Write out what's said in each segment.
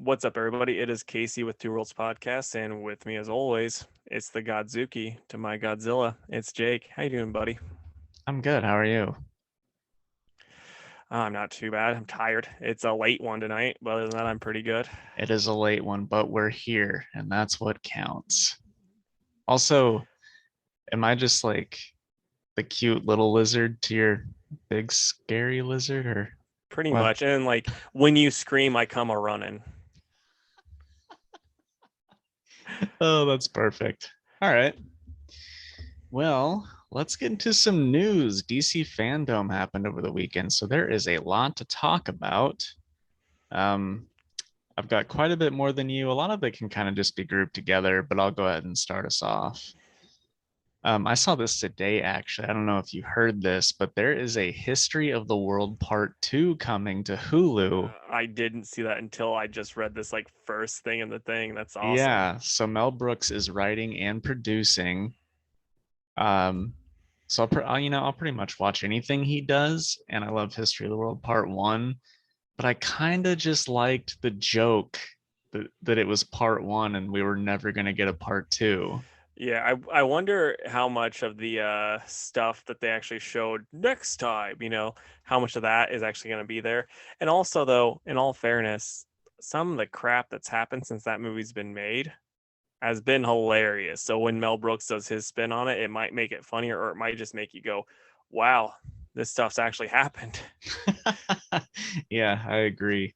What's up, everybody? It is Casey with Two Worlds Podcast, and with me, as always, it's the Godzuki to my Godzilla. It's Jake. How you doing, buddy? I'm good. How are you? I'm not too bad. I'm tired. It's a late one tonight, but other than that, I'm pretty good. It is a late one, but we're here, and that's what counts. Also, am I just like the cute little lizard to your big scary lizard, or Pretty what? much. And like when you scream, I come a running. Oh, that's perfect. All right. Well, let's get into some news. DC Fandome happened over the weekend, so there is a lot to talk about. Um, I've got quite a bit more than you. A lot of it can kind of just be grouped together, but I'll go ahead and start us off. I saw this today, actually. I don't know if you heard this, but there is a History of the World Part 2 coming to Hulu. I didn't see that until I just read this like first thing in the thing. That's awesome. Yeah, so Mel Brooks is writing and producing. Um, so I'll pretty much watch anything he does, and I love History of the World Part 1, but I kind of just liked the joke that it was Part 1 and we were never going to get a Part 2. Yeah, I wonder how much of the stuff that they actually showed next time, how much of that is actually going to be there. And also, though, in all fairness, some of the crap that's happened since that movie's been made has been hilarious. So when Mel Brooks does his spin on it, it might make it funnier, or it might just make you go, "Wow, this stuff's actually happened." Yeah, I agree.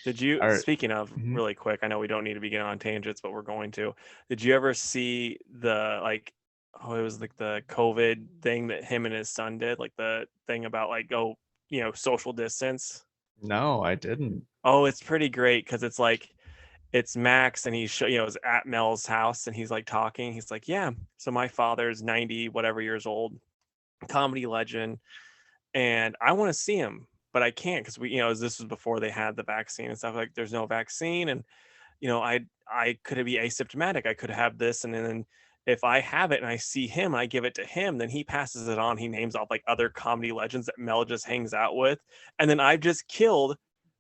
Did you, All right. speaking of Mhm. really quick, I know we don't need to be getting on tangents, but we're going to. Did you ever see the like, oh, it was like the COVID thing that him and his son did, like the thing about like, oh, social distance? No, I didn't. Oh, it's pretty great because it's like, it's Max and he's, is at Mel's house and he's like talking. He's like, yeah, so my father's 90, whatever years old, comedy legend, and I want to see him, but I can't because this was before they had the vaccine and stuff. Like, there's no vaccine, and I could be asymptomatic. I could have this, and then if I have it and I see him, I give it to him, then he passes it on. He names off like other comedy legends that Mel just hangs out with, and then I've just killed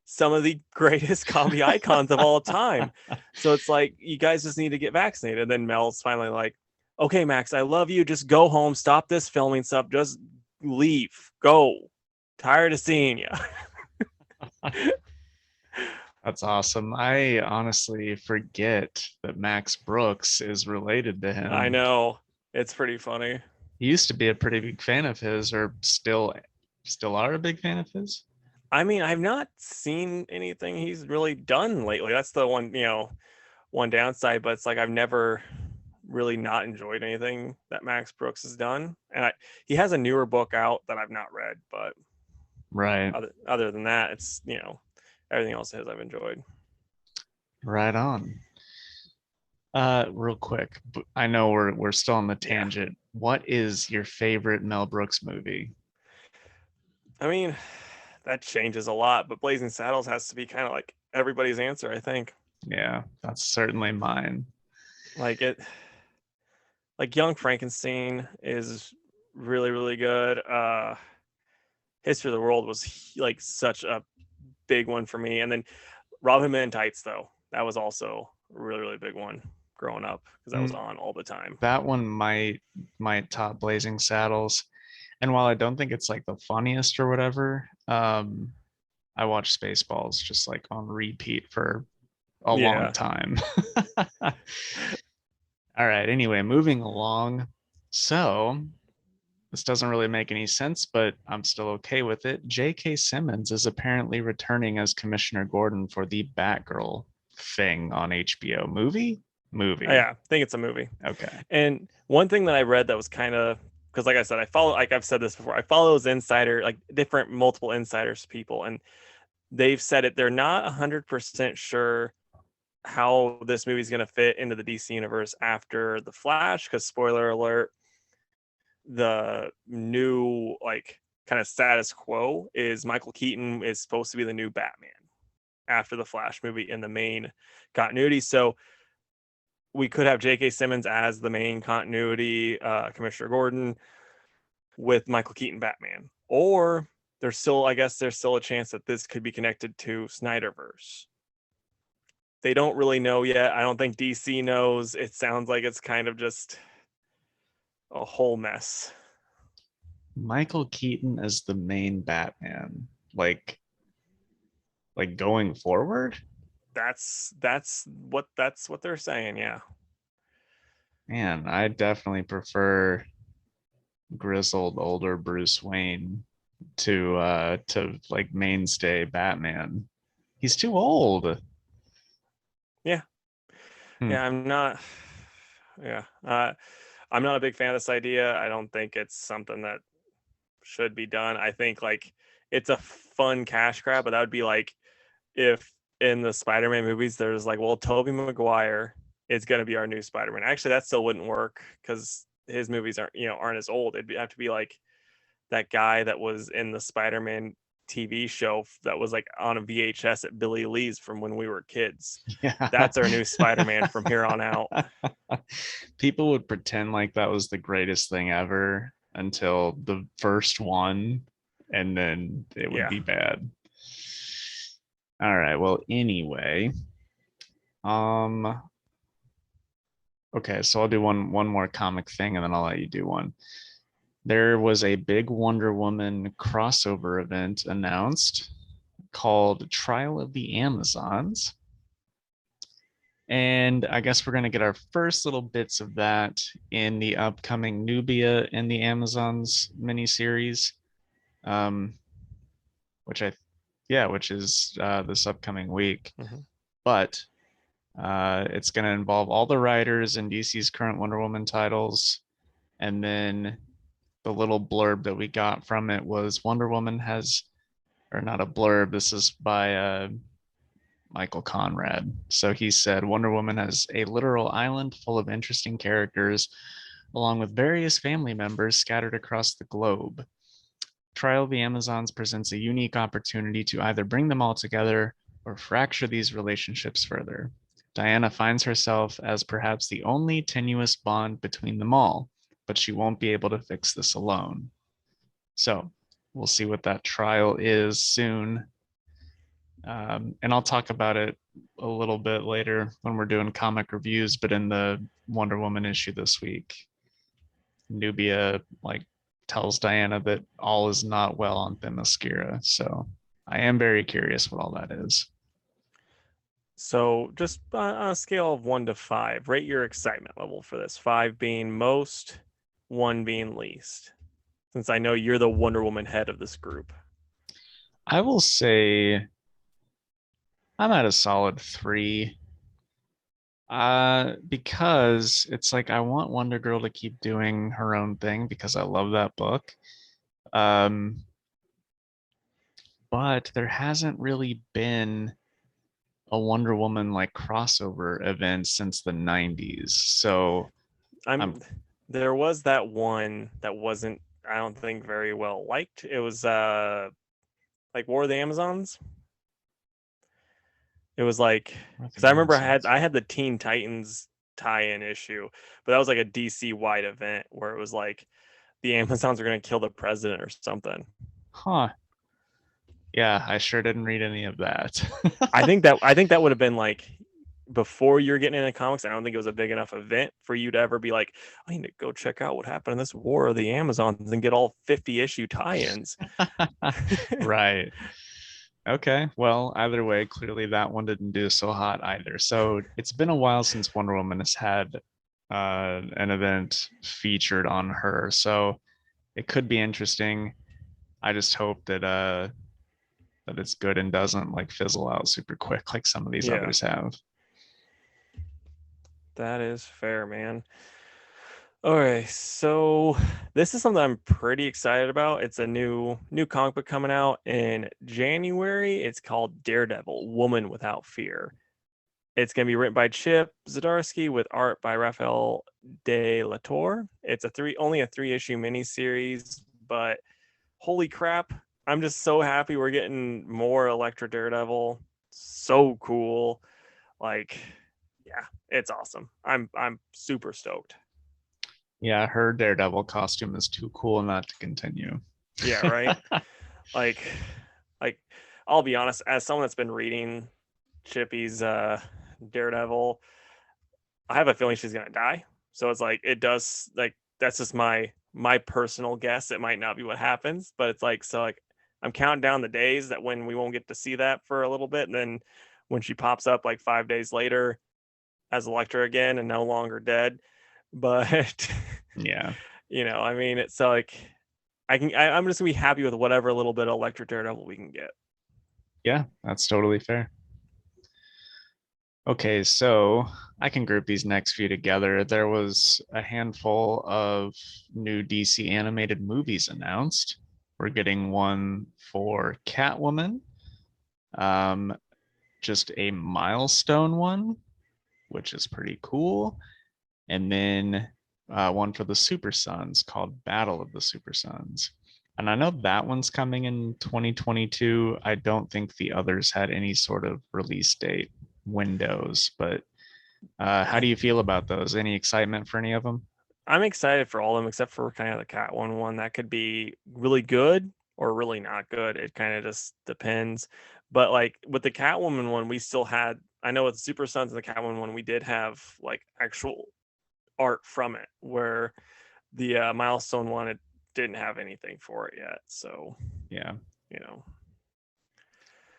some of the greatest comedy icons of all time. So it's like, you guys just need to get vaccinated. And then Mel's finally like, okay, Max, I love you. Just go home. Stop this filming stuff. Just leave. Go. Tired of seeing you. That's awesome. I honestly forget that Max Brooks is related to I him. know. It's pretty funny. He used to be a pretty big fan of his, or still are a big fan of his. I mean, I've not seen anything he's really done lately. That's the one downside, but it's like I've never really not enjoyed anything that Max Brooks has done. And he has a newer book out that I've not read, but Right. other than that, it's, everything else his I've enjoyed. Right on. Real quick, I know we're still on the Yeah. tangent. What is your favorite Mel Brooks movie? I mean, that changes a lot, but Blazing Saddles has to be kind of like everybody's answer, I think. Yeah, that's certainly mine. Like it like Young Frankenstein is really, really good. History of the World was like such a big one for me. And then Robin Hood Men Tights, though, that was also a really, really big one growing up because that was Mm, on all the time. that one might top Blazing Saddles. And while I don't think it's like the funniest or whatever, I watched Spaceballs just like on repeat for a long Yeah. time. All right, anyway, moving along. So, this doesn't really make any sense, but I'm still okay with it. J.K. Simmons is apparently returning as Commissioner Gordon for the Batgirl thing on HBO. Movie. Yeah, I think it's a movie. Okay. And one thing that I read that was kind of, because like I said, I follow, like I've said this before, I follow those insider, like different multiple insiders people, and they've said it. They're not 100% sure how this movie's going to fit into the DC universe after the Flash, because spoiler alert, the new like kind of status quo is Michael Keaton is supposed to be the new Batman after the Flash movie in the main continuity. So we could have J.K. Simmons as the main continuity Commissioner Gordon with Michael Keaton Batman, or I guess there's still a chance that this could be connected to Snyderverse. they don't really know yet. I don't think DC knows. It sounds like it's kind of just a whole mess. Michael Keaton as the main Batman, like going forward. That's what they're saying. Yeah. Man, I definitely prefer grizzled older Bruce Wayne to like mainstay Batman. He's too old. Yeah. Hmm. Yeah. Yeah. I'm not a big fan of this idea. I don't think it's something that should be done. I think like it's a fun cash grab, but that would be like if in the Spider-Man movies there's like, well, Tobey Maguire is going to be our new Spider-Man. Actually, that still wouldn't work because his movies aren't as old. It'd have to be like that guy that was in the Spider-Man TV show that was like on a VHS at Billy Lee's from when we were kids. Yeah. That's our new Spider-Man from here on out. People would pretend like that was the greatest thing ever until the first one, and then it would Yeah. be bad. All right. Well, anyway, um, okay, so I'll do one more comic thing and then I'll let you do one. There was a big Wonder Woman crossover event announced called Trial of the Amazons. And I guess we're going to get our first little bits of that in the upcoming Nubia and the Amazons miniseries, um, which which is this upcoming week. Mm-hmm. But it's going to involve all the writers in DC's current Wonder Woman titles. And then the little blurb that we got from it was Wonder Woman has, or not a blurb, this is by Michael Conrad. So he said Wonder Woman has a literal island full of interesting characters, along with various family members scattered across the globe. Trial of the Amazons presents a unique opportunity to either bring them all together or fracture these relationships further. Diana finds herself as perhaps the only tenuous bond between them all, but she won't be able to fix this alone. So we'll see what that trial is soon. And I'll talk about it a little bit later when we're doing comic reviews, but in the Wonder Woman issue this week, Nubia like tells Diana that all is not well on Themyscira. So I am very curious what all that is. So just on a scale of 1 to 5, rate your excitement level for this. 5 being most, 1 being least. Since I know you're the Wonder Woman head of this group. I will say I'm at a solid 3. Because it's like I want Wonder Girl to keep doing her own thing because I love that book. Um, but there hasn't really been a Wonder Woman like crossover event since the 90s. So there was that one that wasn't, I don't think, very well liked. It was like War of the Amazons. It was like, because I remember I had the Teen Titans tie-in issue, but that was like a DC wide event where it was like the Amazons are going to kill the president or something. Huh. Yeah, I sure didn't read any of that. I think that would have been like before you're getting into comics. I don't think it was a big enough event for you to ever be like, I need to go check out what happened in this War of the Amazons and get all 50 issue tie-ins. Right. Okay. Well, either way, clearly that one didn't do so hot either. So it's been a while since Wonder Woman has had an event featured on her. So it could be interesting. I just hope that that it's good and doesn't like fizzle out super quick like some of these others have. That is fair, man. All right, so this is something I'm pretty excited about. It's a new comic book coming out in January. It's called Daredevil: Woman Without Fear. It's going to be written by Chip Zdarsky with art by Raphael de la Torre. It's only a 3-issue miniseries, but holy crap, I'm just so happy we're getting more Elektra Daredevil. So cool. Like, yeah, it's awesome. I'm super stoked. Yeah, her Daredevil costume is too cool not to continue. Yeah, right. like I'll be honest, as someone that's been reading Chippy's Daredevil, I have a feeling she's gonna die. So it's like it does like that's just my personal guess. It might not be what happens, but it's like so like I'm counting down the days that when we won't get to see that for a little bit, and then when she pops up like 5 days later as Elektra again and no longer dead. But Yeah. I mean, it's so like I'm just gonna be happy with whatever little bit of Electric Daredevil we can get. Yeah, that's totally fair. Okay, so I can group these next few together. There was a handful of new DC animated movies announced. We're getting one for Catwoman, um, just a milestone one, which is pretty cool. And then one for the Super Sons called Battle of the Super Sons. And I know that one's coming in 2022. I don't think the others had any sort of release date windows, but how do you feel about those? Any excitement for any of them? I'm excited for all of them except for kind of the Catwoman one. That could be really good or really not good. It kind of just depends. But like with the Catwoman one, we still had. I know with Super Sons and the Catwoman one, we did have like actual art from it. Where the Milestone one, it didn't have anything for it yet. So Yeah, you know,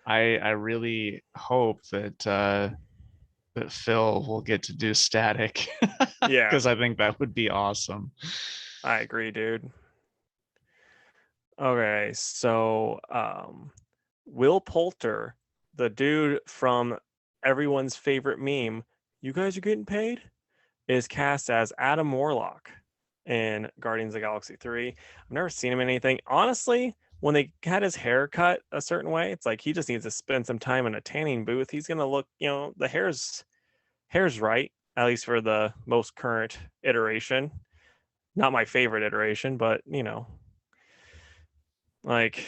I really hope that Phil will get to do Static yeah, because I think that would be awesome. I agree, dude. Okay, so Will Poulter, the dude from everyone's favorite meme, "You guys are getting paid," is cast as Adam Warlock in Guardians of the Galaxy 3. I've never seen him in anything. Honestly, when they had his hair cut a certain way, it's like he just needs to spend some time in a tanning booth. He's gonna look, the hair's right, at least for the most current iteration. Not my favorite iteration, but like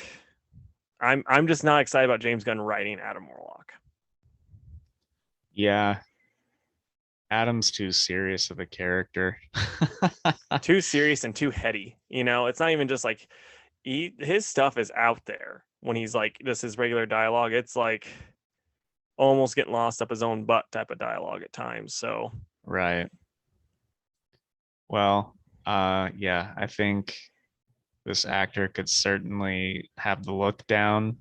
I'm just not excited about James Gunn writing Adam Warlock. Yeah, Adam's too serious of a character. Too serious and too heady. It's not even just like his stuff is out there when he's like this is regular dialogue. It's like almost getting lost up his own butt type of dialogue at times. So Right. Well, yeah, I think this actor could certainly have the look down.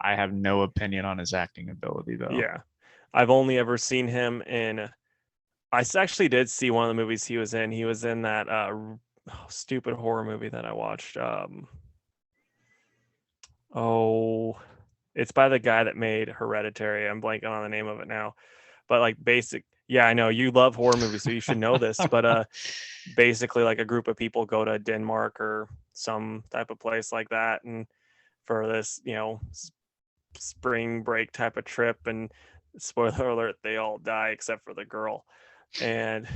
I have no opinion on his acting ability, though. yeah, I've only ever seen him in. I actually did see one of the movies he was in. He was in that stupid horror movie that I watched. Oh, it's by the guy that made Hereditary. I'm blanking on the name of it now. But like yeah, I know you love horror movies, so you should know this. But basically like a group of people go to Denmark or some type of place like that and for this, spring break type of trip, and spoiler alert, they all die except for the girl. And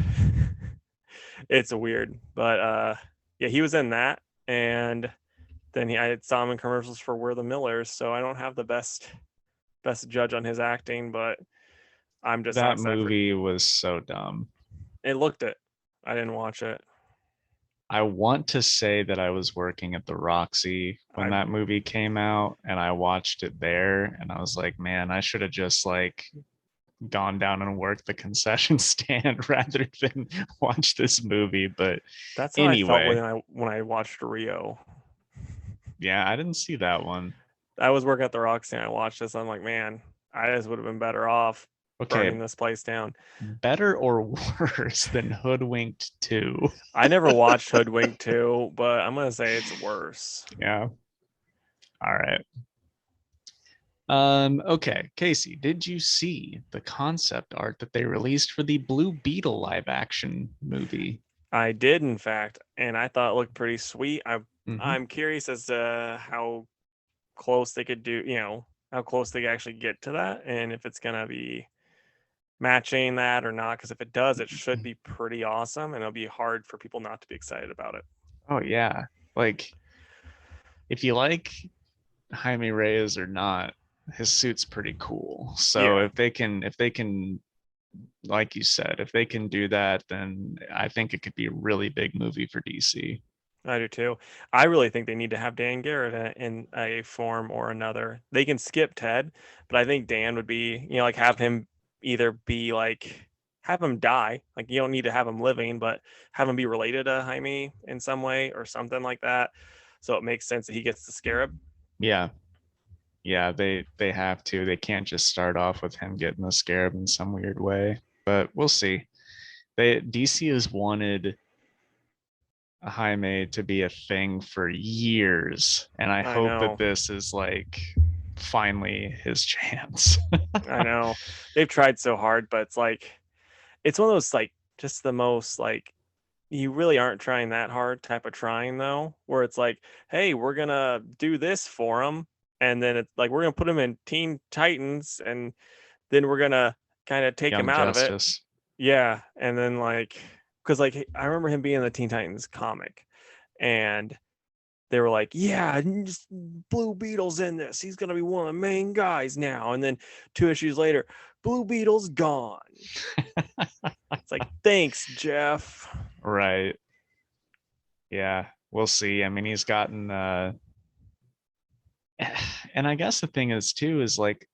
it's weird. But yeah, he was in that, and then I saw him in commercials for We're the Millers, so I don't have the best judge on his acting, but I'm just not That excited for movie was so dumb. it. Looked it. I didn't watch it. I want to say that I was working at the Roxy when I that movie came out and I watched it there and I was like, man, I should have just like gone down and worked the concession stand rather than watch this movie. But That's how I felt anyway, when I watched Rio. yeah, I didn't see that one. I was working at the Roxy and I watched this. I'm like, man, I just would have been better off burning Okay, this place down. better or worse than Hoodwinked 2? I never watched Hoodwink 2, but I'm gonna say it's worse. Yeah. All right. Okay, Casey, did you see the concept art that they released for the Blue Beetle live action movie? I did, in fact, and I thought it looked pretty sweet. Mhm. I'm curious as to how close they could do, how close they actually get to that, and if it's gonna be matching that or not. Because if it does, it should be pretty awesome, and it'll be hard for people not to be excited about it. Oh yeah. Like if you like Jaime Reyes or not, his suit's pretty cool. So Yeah, if they can like you said, if they can do that, then I think it could be a really big movie for DC. I do too. I really think they need to have Dan Garrett in a form or another. They can skip Ted, but I think Dan would be, like have him either be like have him die, like you don't need to have him living, but have him be related to Jaime in some way or something like that. So it makes sense that he gets the scarab. Yeah. Yeah, they have to. They can't just start off with him getting the scarab in some weird way. But we'll see. DC has wanted a Jaime to be a thing for years, and I I hope that know. this is like finally his chance. I know. They've tried so hard, but it's like it's one of those like just the most like you really aren't trying that hard type of trying though, where it's like, hey, we're gonna do this for him, and then it's like we're gonna put him in Teen Titans, and then we're gonna kind of take him Young out of it. Justice. Yeah, and then like because like I remember him being in the Teen Titans comic, and they were like, yeah, just Blue Beetle's in this. He's gonna be one of the main guys now. And then 2 issues later, Blue Beetle's gone. It's like, thanks, Jeff. Right. Yeah, we'll see. I mean, he's gotten and I guess the thing is too is like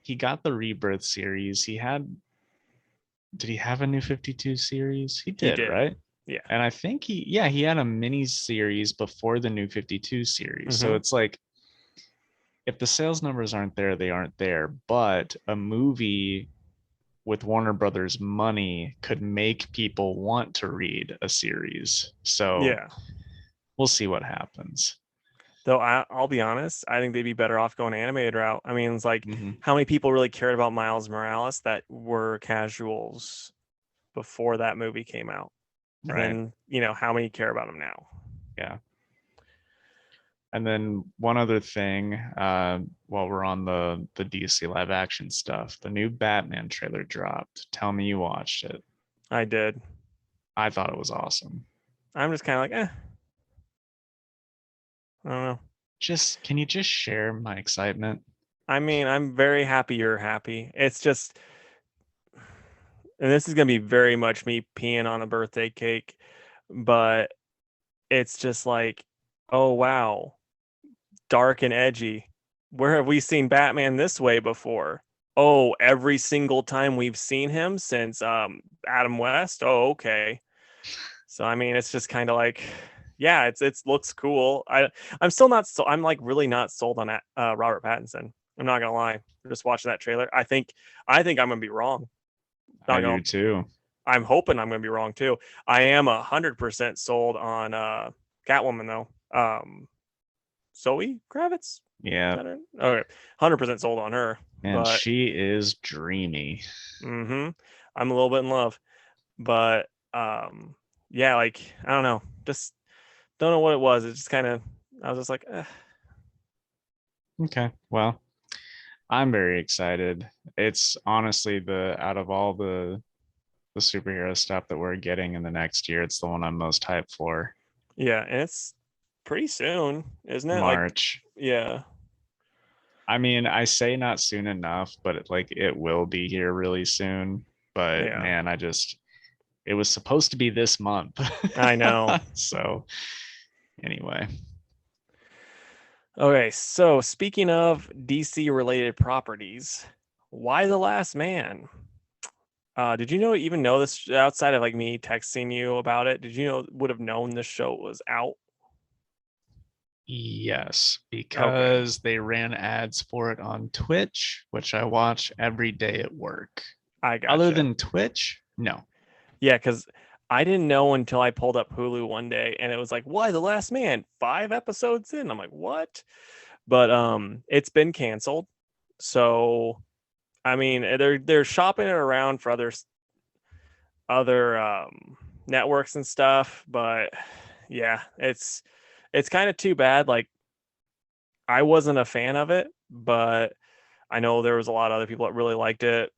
he got the Rebirth series. Did he have a New 52 series? He He did, did. right? Yeah. And I think he had a mini series before the New 52 series. So Mm-hmm. it's like if the sales numbers aren't there, they aren't there. But a movie with Warner Brothers money could make people want to read a series. So Yeah. we'll see what happens. Though I'll be honest, I think they'd be better off going animated route. I mean, it's like Mm-hmm. how many people really cared about Miles Morales that were casuals before that movie came out? And Right. then, how many care about him now? Yeah. And then one other thing, while we're on the DC live action stuff, the new Batman trailer dropped. Tell me you watched it. I did. I thought it was awesome. I'm just kind of like, I don't know. Can you just share my excitement? I mean, I'm very happy you're happy. It's just, and this is going to be very much me peeing on a birthday cake, but it's just like, oh, wow, dark and edgy. Where have we seen Batman this way before? Oh, every single time we've seen him since Adam West. Oh, okay. So I mean, it's just kind of like, yeah, it looks cool. I'm still not so I'm like really not sold on Robert Pattinson. I'm not gonna lie. Just watching that trailer, I think I'm gonna be wrong. I Not do gonna. too. I'm hoping I'm gonna be wrong too. I am 100% sold on Catwoman though. Zoe Kravitz. Yeah. Okay, 100% sold on her. And But she is dreamy. I'm a little bit in love. But yeah, like I don't know, just don't know what it was. It just kind of I was just like, Okay. Well, I'm very excited. It's honestly the out of all the superhero stuff that we're getting in the next year, it's the one I'm most hyped for. yeah, and it's pretty soon, isn't it? Like, March. yeah, I mean, I say not soon enough, but it will be here really soon. But yeah, man, it was supposed to be this month. I know. So anyway, Okay, so speaking of DC related properties, why the Last Man? Did you even know this outside of like me texting you about it? Did you would have known this show was out? yes, Okay, because they ran ads for it on Twitch, which I watch every day at work. I Other gotcha. than Twitch, no. Yeah, because I didn't know until I pulled up Hulu one day and it was like, why the Last Man? 5 episodes in. I'm like, what? But it's been canceled. So I mean, they're shopping it around for other networks and stuff, but yeah, it's kind of too bad. Like I wasn't a fan of it, but I know there was a lot of other people that really liked it.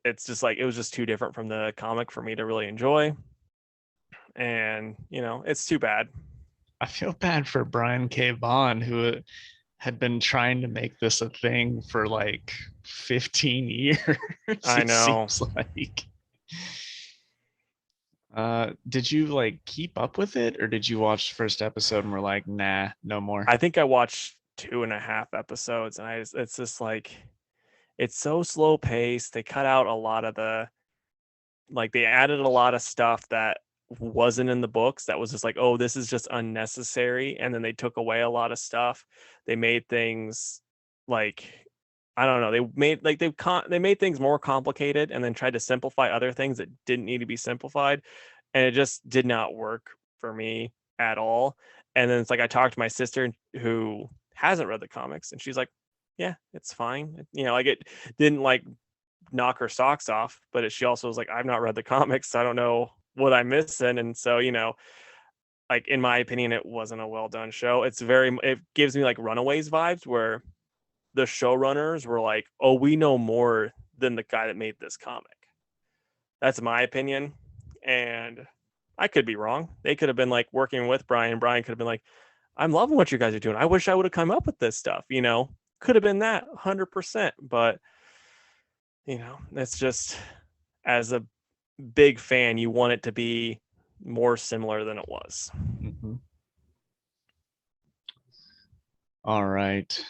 It's just like it was just too different from the comic for me to really enjoy. And, it's too bad. I feel bad for Brian K. Vaughan, who had been trying to make this a thing for like 15 years. I It know. seems like. Did you like keep up with it, or did you watch the first episode and were like, nah, no more? I think I watched 2.5 episodes and it's just like it's so slow paced. They cut out a lot of the, like, they added a lot of stuff that wasn't in the books that was just like, oh, this is just unnecessary. And then they took away a lot of stuff. They made things like, I don't know, they made like they made things more complicated and then tried to simplify other things that didn't need to be simplified. And it just did not work for me at all. And then it's like I talked to my sister who hasn't read the comics, and she's like, yeah, it's fine. You know, like it didn't like knock her socks off, but she also was like, I've not read the comics, so I don't know what I'm missing. And so, you know, like in my opinion, it wasn't a well done show. It gives me like Runaways vibes where the showrunners were like, oh, we know more than the guy that made this comic. That's my opinion. And I could be wrong. They could have been like working with Brian. Brian could have been like, I'm loving what you guys are doing. I wish I would have come up with this stuff, you know, could have been that 100%. But, you know, it's just, as a big fan, you want it to be more similar than it was. Mm-hmm. All right.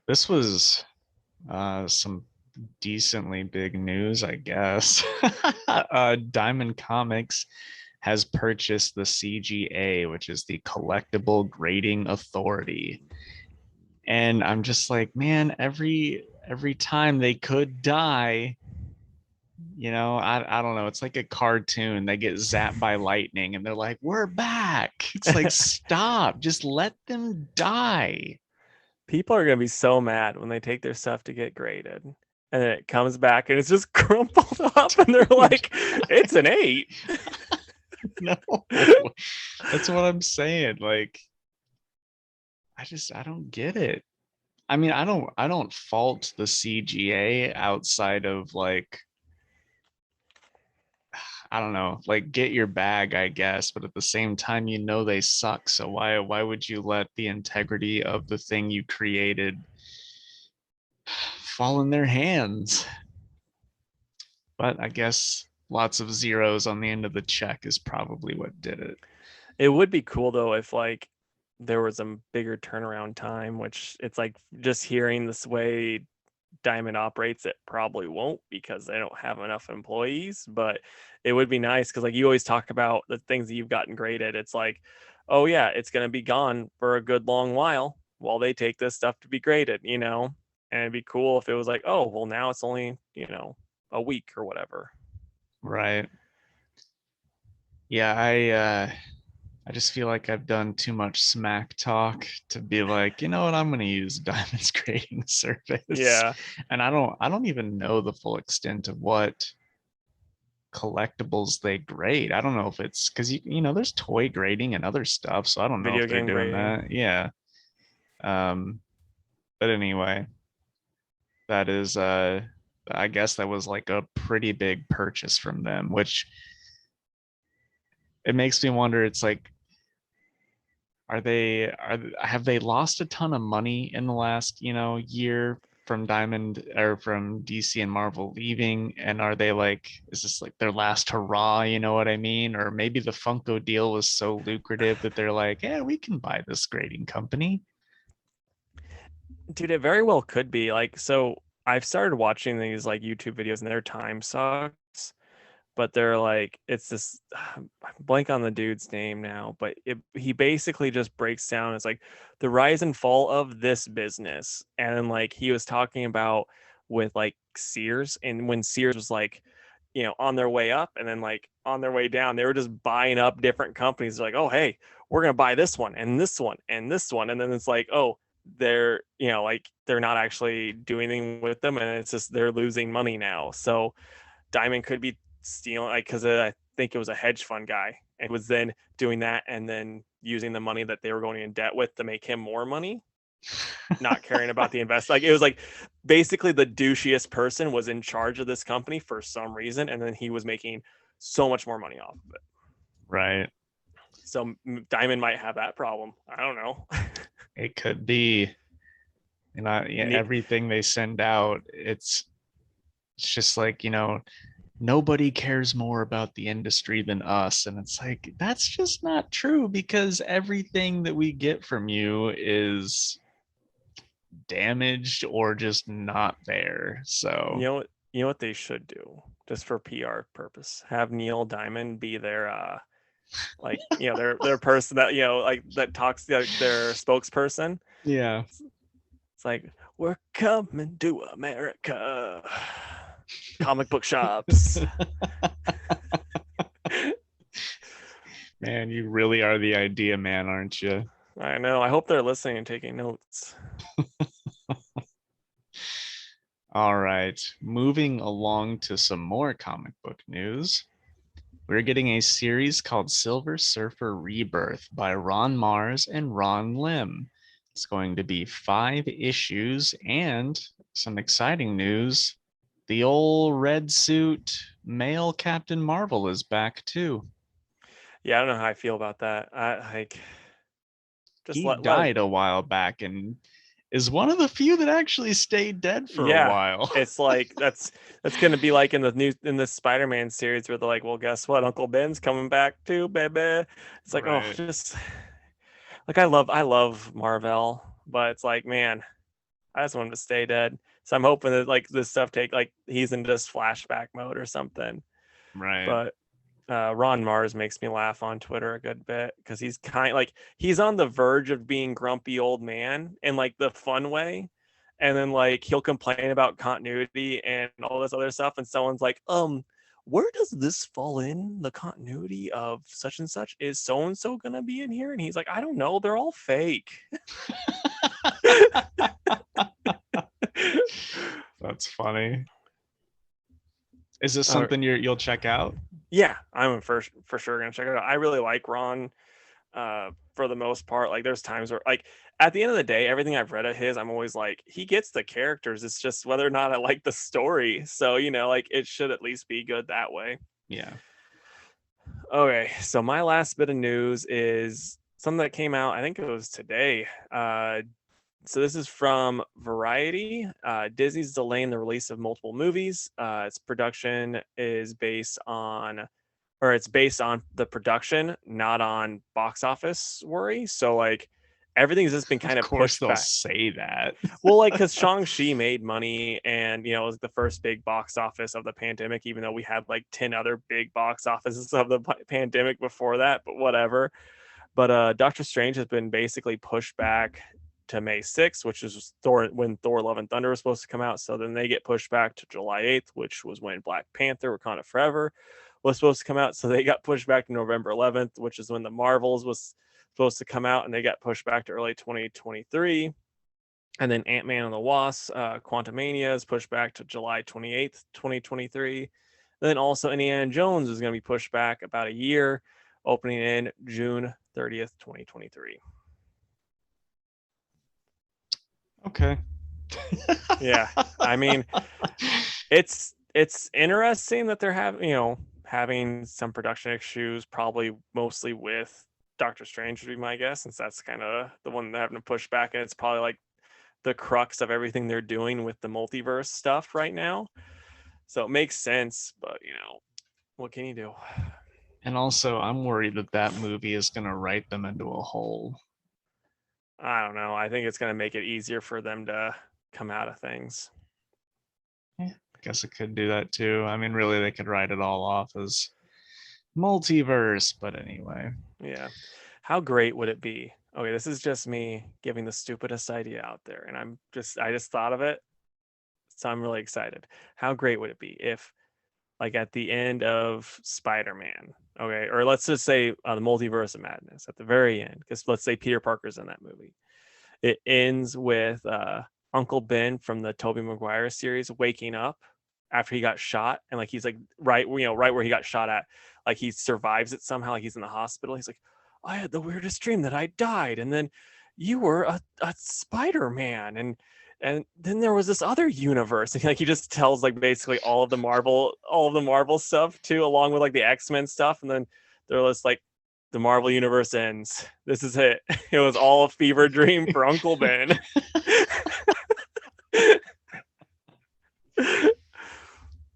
This was some decently big news, I guess. Diamond Comics has purchased the CGA, which is the Collectible Grading Authority. And I'm just like, man, every time they could die, you know, I don't know. It's like a cartoon. They get zapped by lightning and they're like, we're back. It's like, stop, just let them die. People are going to be so mad when they take their stuff to get graded and then it comes back and it's just crumpled up and they're like, it's an 8. No, that's what I'm saying. Like, I don't get it. I mean, I don't fault the CGA outside of like, I don't know, like get your bag, I guess, but at the same time, you know they suck. So why would you let the integrity of the thing you created fall in their hands? But I guess lots of zeros on the end of the check is probably what did it. It would be cool though if like there was a bigger turnaround time, which it's like just hearing this way Diamond operates, it probably won't because they don't have enough employees. But it would be nice because like you always talk about the things that you've gotten graded. It's like, oh yeah, it's going to be gone for a good long while they take this stuff to be graded, you know. And it'd be cool if it was like, oh well, now it's only, you know, a week or whatever. Right. Yeah, I just feel like I've done too much smack talk to be like, you know what, I'm going to use Diamond's grading service. Yeah, And I don't even know the full extent of what collectibles they grade. I don't know if it's because you know there's toy grading and other stuff, so I don't know video if they're game doing grading. that. Yeah. Um, but anyway, that is I guess that was like a pretty big purchase from them, which it makes me wonder, it's like, have they lost a ton of money in the last, you know, year from Diamond or from DC and Marvel leaving? And are they like, is this like their last hurrah, you know what I mean? Or maybe the Funko deal was so lucrative that they're like, yeah, we can buy this grading company. Dude, it very well could be. Like, so I've started watching these like YouTube videos and their time sucks, but they're like, it's this, I blank on the dude's name now, but he basically just breaks down, it's like the rise and fall of this business. And then like he was talking about with like Sears, and when Sears was like, you know, on their way up and then like on their way down, they were just buying up different companies. They're like, oh hey, we're gonna buy this one and this one and this one. And then it's like, oh, they're, you know, like they're not actually doing anything with them and it's just they're losing money now. So Diamond could be stealing, like, because I think it was a hedge fund guy and was then doing that and then using the money that they were going in debt with to make him more money, not caring about the invest. Like it was like basically the douchiest person was in charge of this company for some reason, and then he was making so much more money off of it. Right. So Diamond might have that problem. I don't know. It could be, you know, yeah, everything they send out, it's just like, you know, nobody cares more about the industry than us. And it's like, that's just not true because everything that we get from you is damaged or just not there. So You know what they should do, just for PR purpose? Have Neil Diamond be their like, you know, their person that, you know, like that talks, like their spokesperson. yeah. It's like, we're coming to America. Comic book shops. Man, you really are the idea man, aren't you? I know. I hope they're listening and taking notes. All right, moving along to some more comic book news. We're getting a series called Silver Surfer Rebirth by Ron Mars and Ron Lim. It's going to be 5 issues, and some exciting news. The old red suit male Captain Marvel is back too. Yeah, I don't know how I feel about that. I like just He let him. died a while back and is one of the few that actually stayed dead for a Yeah, while. it's like that's gonna be like in the Spider-Man series where they're like, well, guess what? Uncle Ben's coming back too, baby. It's like, oh, Right. just like I love Marvel, but it's like, man, I just want him to stay dead. So I'm hoping that like this stuff take like he's in just flashback mode or something. Right. But Ron Mars makes me laugh on Twitter a good bit because he's kind like he's on the verge of being grumpy old man in like the fun way, and then like he'll complain about continuity and all this other stuff, and someone's like, where does this fall in the continuity of such and such? Is so and so gonna be in here? And he's like, I don't know, they're all fake. That's funny. Is this Uh, something you'll check out? yeah, I'm for sure gonna check it out. I really like Ron. For the most part, like there's times where like at the end of the day, everything I've read of his, I'm always like, he gets the characters. It's just whether or not I like the story. So, you know, like it should at least be good that way. Yeah. Okay, so my last bit of news is something that came out, I think it was today. So this is from Variety. Disney's delaying the release of multiple movies. Its production is based on, or it's based on the production, not on box office worry. So like everything's just been Of kind of course pushed they'll back. say that. Well, like because Shang-Chi made money and you know it was the first big box office of the pandemic, even though we had like 10 other big box offices of the pandemic before that, but whatever. But Doctor Strange has been basically pushed back to May 6th, which is when Thor Love and Thunder was supposed to come out. So then they get pushed back to July 8th, which was when Black Panther Wakanda Forever was supposed to come out. So they got pushed back to November 11th, which is when the Marvels was supposed to come out, and they got pushed back to early 2023. And then Ant-Man and the Wasp, Quantumania is pushed back to July 28th, 2023. Then also Indiana Jones is going to be pushed back about a year, opening in June 30th, 2023. Okay. Yeah, I mean, it's interesting that they're having some production issues, probably mostly with Doctor Strange would be my guess, since that's kind of the one they're having to push back, and it's probably like the crux of everything they're doing with the multiverse stuff right now. So it makes sense, but you know, what can you do? And also, I'm worried that that movie is going to write them into a hole. I don't know. I think it's going to make it easier for them to come out of things. Yeah, I guess it could do that too. I mean, really, they could write it all off as multiverse, but anyway. Yeah. How great would it be? Okay, this is just me giving the stupidest idea out there, and I just thought of it, so I'm really excited. How great would it be if, like, at the end of Spider-Man, okay, or let's just say the Multiverse of Madness at the very end, because let's say Peter Parker's in that movie. It ends with Uncle Ben from the Tobey Maguire series waking up after he got shot, and like he's like right where he got shot at, like he survives it somehow, like he's in the hospital. He's like, I had the weirdest dream that I died, and then you were a Spider-Man, and then there was this other universe, and like he just tells like basically all of the Marvel stuff too, along with like the X-Men stuff, and then they're just like, the Marvel universe ends. This is it. It was all a fever dream for Uncle Ben.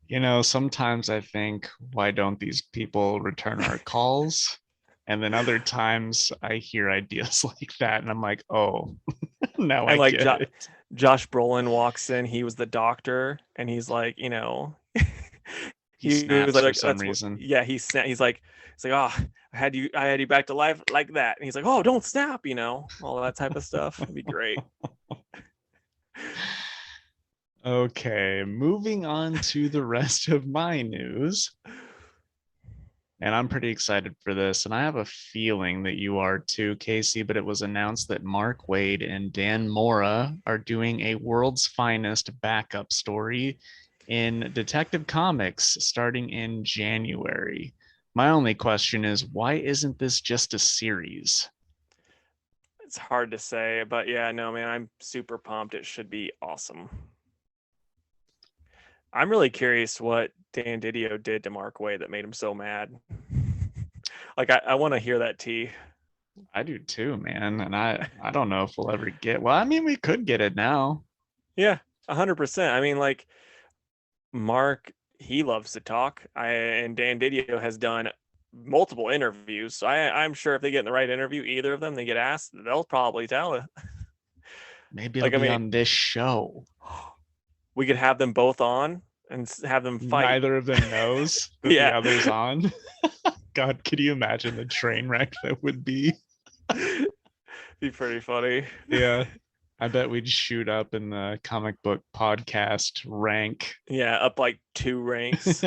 You know, sometimes I think, why don't these people return our calls? And then other times I hear ideas like that and I'm like, oh. Now I And like get it. Josh Brolin walks in. He was the doctor, and he's like, He he was snaps for like, some that's what. reason. Yeah, he's like, oh, I had you back to life like that. And he's like, oh, don't snap, all that type of stuff. It'd be great. Okay, moving on to the rest of my news. And I'm pretty excited for this. And I have a feeling that you are too, Casey, but it was announced that Mark Waid and Dan Mora are doing a World's Finest backup story in Detective Comics starting in January. My only question is, why isn't this just a series? It's hard to say, but yeah, no, man, I'm super pumped. It should be awesome. I'm really curious what Dan Didio did to Mark Waid that made him so mad. Like, I want to hear that tea. I do too, man. And I don't know if we'll ever get, well, I mean, we could get it now. Yeah, 100%. I mean, like, Mark, he loves to talk. And Dan Didio has done multiple interviews. So I'm sure if they get in the right interview, either of them, they get asked, they'll probably tell it. Maybe it'll Like, I be mean, on this show. we could have them both on and have them fight. Neither of them knows that the Yeah. other's on. God, could you imagine the train wreck that would be? Be pretty funny. Yeah. I bet we'd shoot up in the comic book podcast rank. Yeah, up like 2 ranks.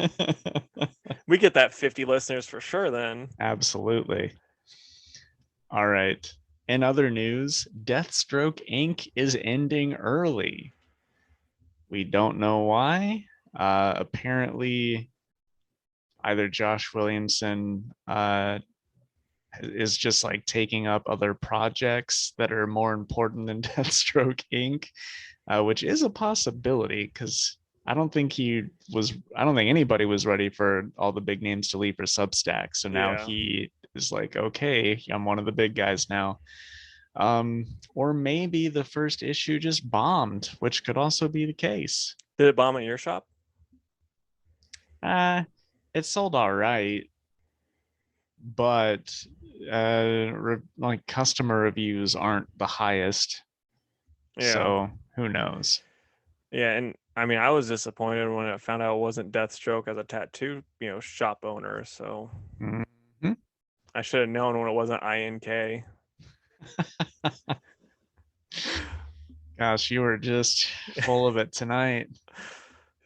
We get that 50 listeners for sure then. Absolutely. All right. In other news, Deathstroke Inc. is ending early. We don't know why. Apparently, either Josh Williamson is just like taking up other projects that are more important than Deathstroke Inc., which is a possibility because I don't think anybody was ready for all the big names to leave for Substack. So now he is like, okay, I'm one of the big guys now. Or maybe the first issue just bombed, which could also be the case. Did it bomb at your shop? It sold all right, but like customer reviews aren't the highest. Yeah. So who knows? Yeah, and I mean, I was disappointed when I found out it wasn't Deathstroke as a tattoo, shop owner. So Mm-hmm. I should have known when it wasn't INK. Gosh, you were just full of it tonight.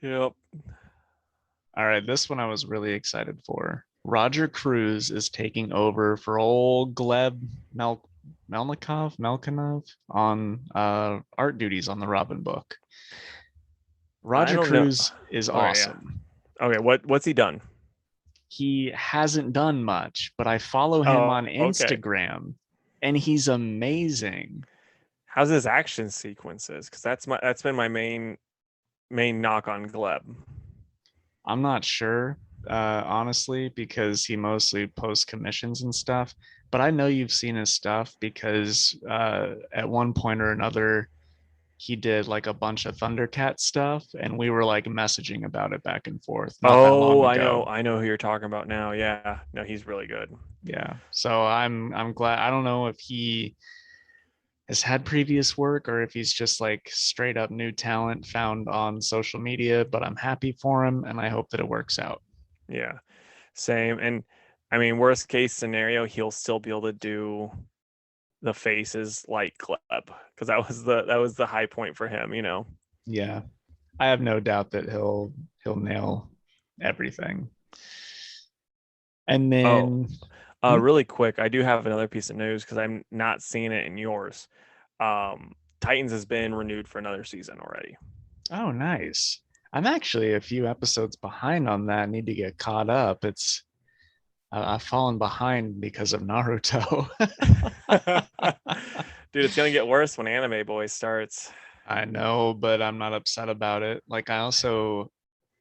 Yep. All right, this one I was really excited for. Roger Cruz is taking over for old Gleb Melnikov on art duties on the Robin book. Roger Cruz is awesome. Yeah. Okay, what's he done? He hasn't done much, but I follow him on Instagram, and he's amazing. How's his action sequences? Because that's been my main knock on Gleb. I'm not sure, honestly, because he mostly posts commissions and stuff. But I know you've seen his stuff because at one point or another, he did like a bunch of Thundercat stuff, and we were like messaging about it back and forth. Not that long ago. I know who you're talking about now. Yeah, no, he's really good. Yeah, so I'm glad. I don't know if he has had previous work or if he's just like straight up new talent found on social media, but I'm happy for him and I hope that it works out. Yeah, same. And I mean, worst case scenario, he'll still be able to do the faces like Gleb because that was the high point for him, Yeah, I have no doubt that he'll nail everything. And then really quick, I do have another piece of news because I'm not seeing it in yours. Titans has been renewed for another season already. Oh, nice. I'm actually a few episodes behind on that. I need to get caught up. I've fallen behind because of Naruto. Dude, it's gonna get worse when Anime Boy starts. I know, but I'm not upset about it. Like I also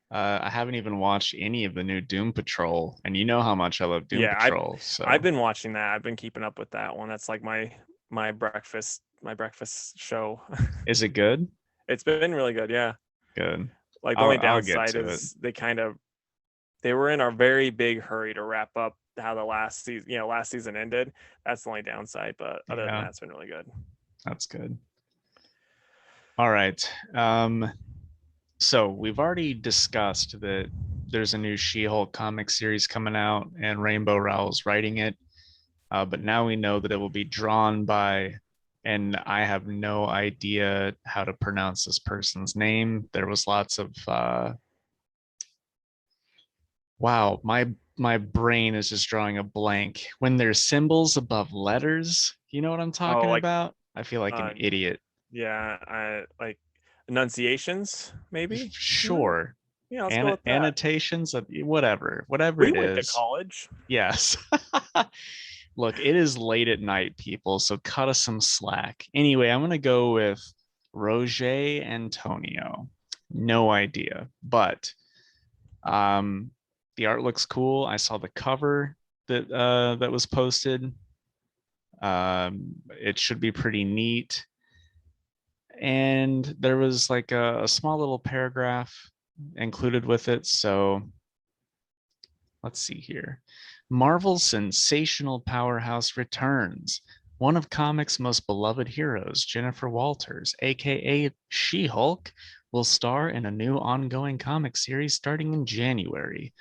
I haven't even watched any of the new Doom Patrol, and you know how much I love Doom Patrol. I've been watching that. I've been keeping up with that one. That's like my breakfast show. Is it good? It's been really good, yeah. Good. Like the only downside is they were in a very big hurry to wrap up how the last season ended. That's the only downside, but other than that, it's been really good. That's good. All right. So we've already discussed that there's a new She-Hulk comic series coming out, and Rainbow Rowell's writing it. But now we know that it will be drawn by, and I have no idea how to pronounce this person's name. There was lots of wow, my brain is just drawing a blank. When there's symbols above letters, you know what I'm Oh, talking like about? I feel like an uh, idiot. yeah, I like enunciations, maybe. Hmm? Sure. Yeah, let's go with that. Annotations of whatever We it went to is. college. Yes. Look, it is late at night, people, so cut us some slack. Anyway, I'm going to go with Roger Antonio. No idea, but um, the art looks cool. I saw the cover that was posted. It should be pretty neat. And there was like a small little paragraph included with it. So let's see here. Marvel's sensational powerhouse returns. One of comics' most beloved heroes, Jennifer Walters, aka She-Hulk, will star in a new ongoing comic series starting in January.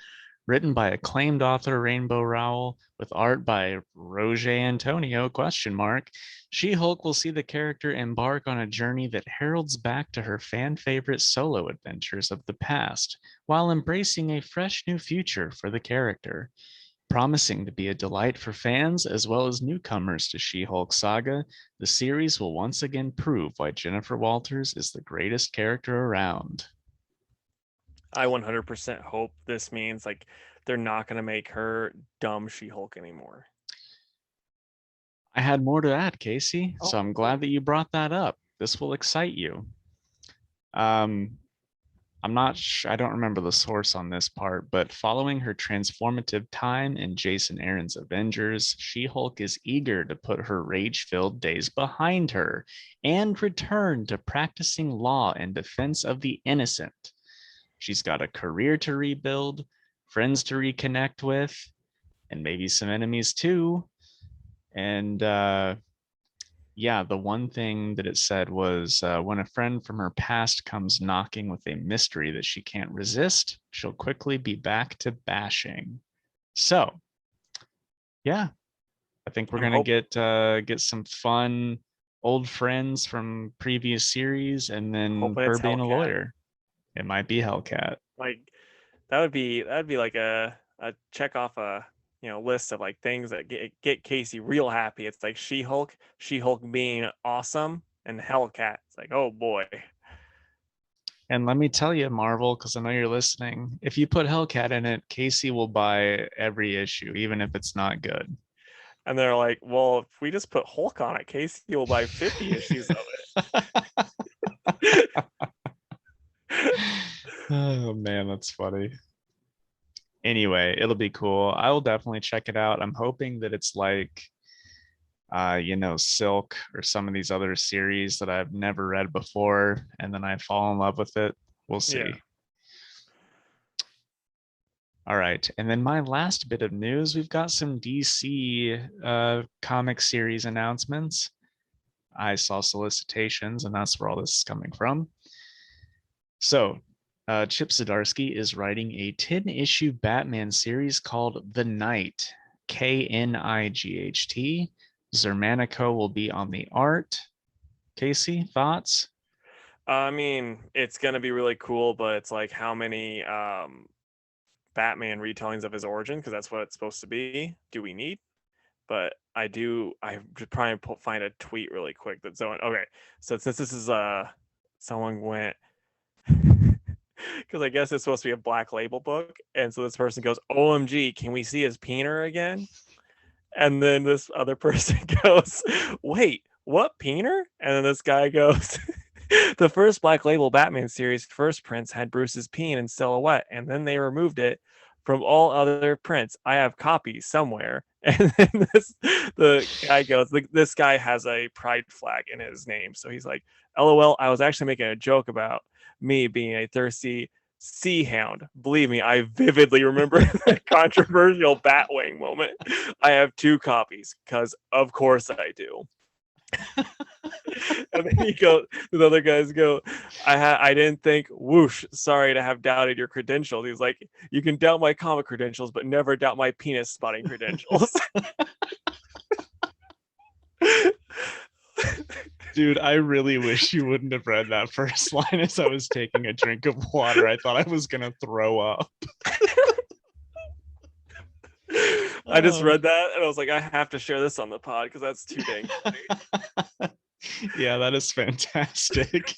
Written by acclaimed author Rainbow Rowell with art by Roger Antonio, question mark. She-Hulk will see the character embark on a journey that heralds back to her fan favorite solo adventures of the past, while embracing a fresh new future for the character. Promising to be a delight for fans as well as newcomers to She-Hulk saga, the series will once again prove why Jennifer Walters is the greatest character around. I 100% hope this means like they're not going to make her dumb She-Hulk anymore. I had more to add, Casey, so Oh, I'm great. glad that you brought that up. This will excite you. Um, I'm not I don't remember the source on this part, but following her transformative time in Jason Aaron's Avengers, She-Hulk is eager to put her rage-filled days behind her and return to practicing law in defense of the innocent. She's got a career to rebuild, friends to reconnect with, and maybe some enemies too. And yeah, the one thing that it said was when a friend from her past comes knocking with a mystery that she can't resist, she'll quickly be back to bashing. So, yeah, I think we're I'm gonna hope get some fun old friends from previous series, and then hoping her it's being a Hellcat. lawyer. It might be Hellcat. Like that would be like a check off a list of like things that get Casey real happy. It's like She-Hulk being awesome, and Hellcat. It's like, oh boy. And let me tell you, Marvel, because I know you're listening, if you put Hellcat in it, Casey will buy every issue, even if it's not good. And they're like, well, if we just put Hulk on it, Casey will buy 50 issues of it. Oh man, that's funny. Anyway, it'll be cool. I will definitely check it out. I'm hoping that it's like Silk or some of these other series that I've never read before, and then I fall in love with it. We'll Yeah. see. All right. And then my last bit of news, we've got some DC comic series announcements. I saw solicitations, and that's where all this is coming from. So, Chip Zdarsky is writing a 10-issue Batman series called The Knight, Knight. Zermanico will be on the art. Casey, thoughts? I mean, it's gonna be really cool, but it's like how many Batman retellings of his origin, because that's what it's supposed to be. Do we need? But I just probably find a tweet really quick that's going. Okay, so since this is someone went because I guess it's supposed to be a Black Label book, and so this person goes, "OMG, can we see his peener again?" And then this other person goes, "Wait, what peener?" And then this guy goes, "The first Black Label Batman series first prints had Bruce's peen in silhouette, and then they removed it from all other prints. I have copies somewhere." And then the guy goes, "This guy has a pride flag in his name." So he's like, "LOL, I was actually making a joke about me being a thirsty sea hound. Believe me, I vividly remember that controversial Batwing moment. I have 2 copies because, of course, I do." And then the other guys go, I didn't think, whoosh, sorry to have doubted your credentials. He's like, you can doubt my comic credentials, but never doubt my penis spotting credentials. Dude, I really wish you wouldn't have read that first line as I was taking a drink of water. I thought I was going to throw up. I just read that and I was like, I have to share this on the pod because that's too dang funny. Yeah, that is fantastic.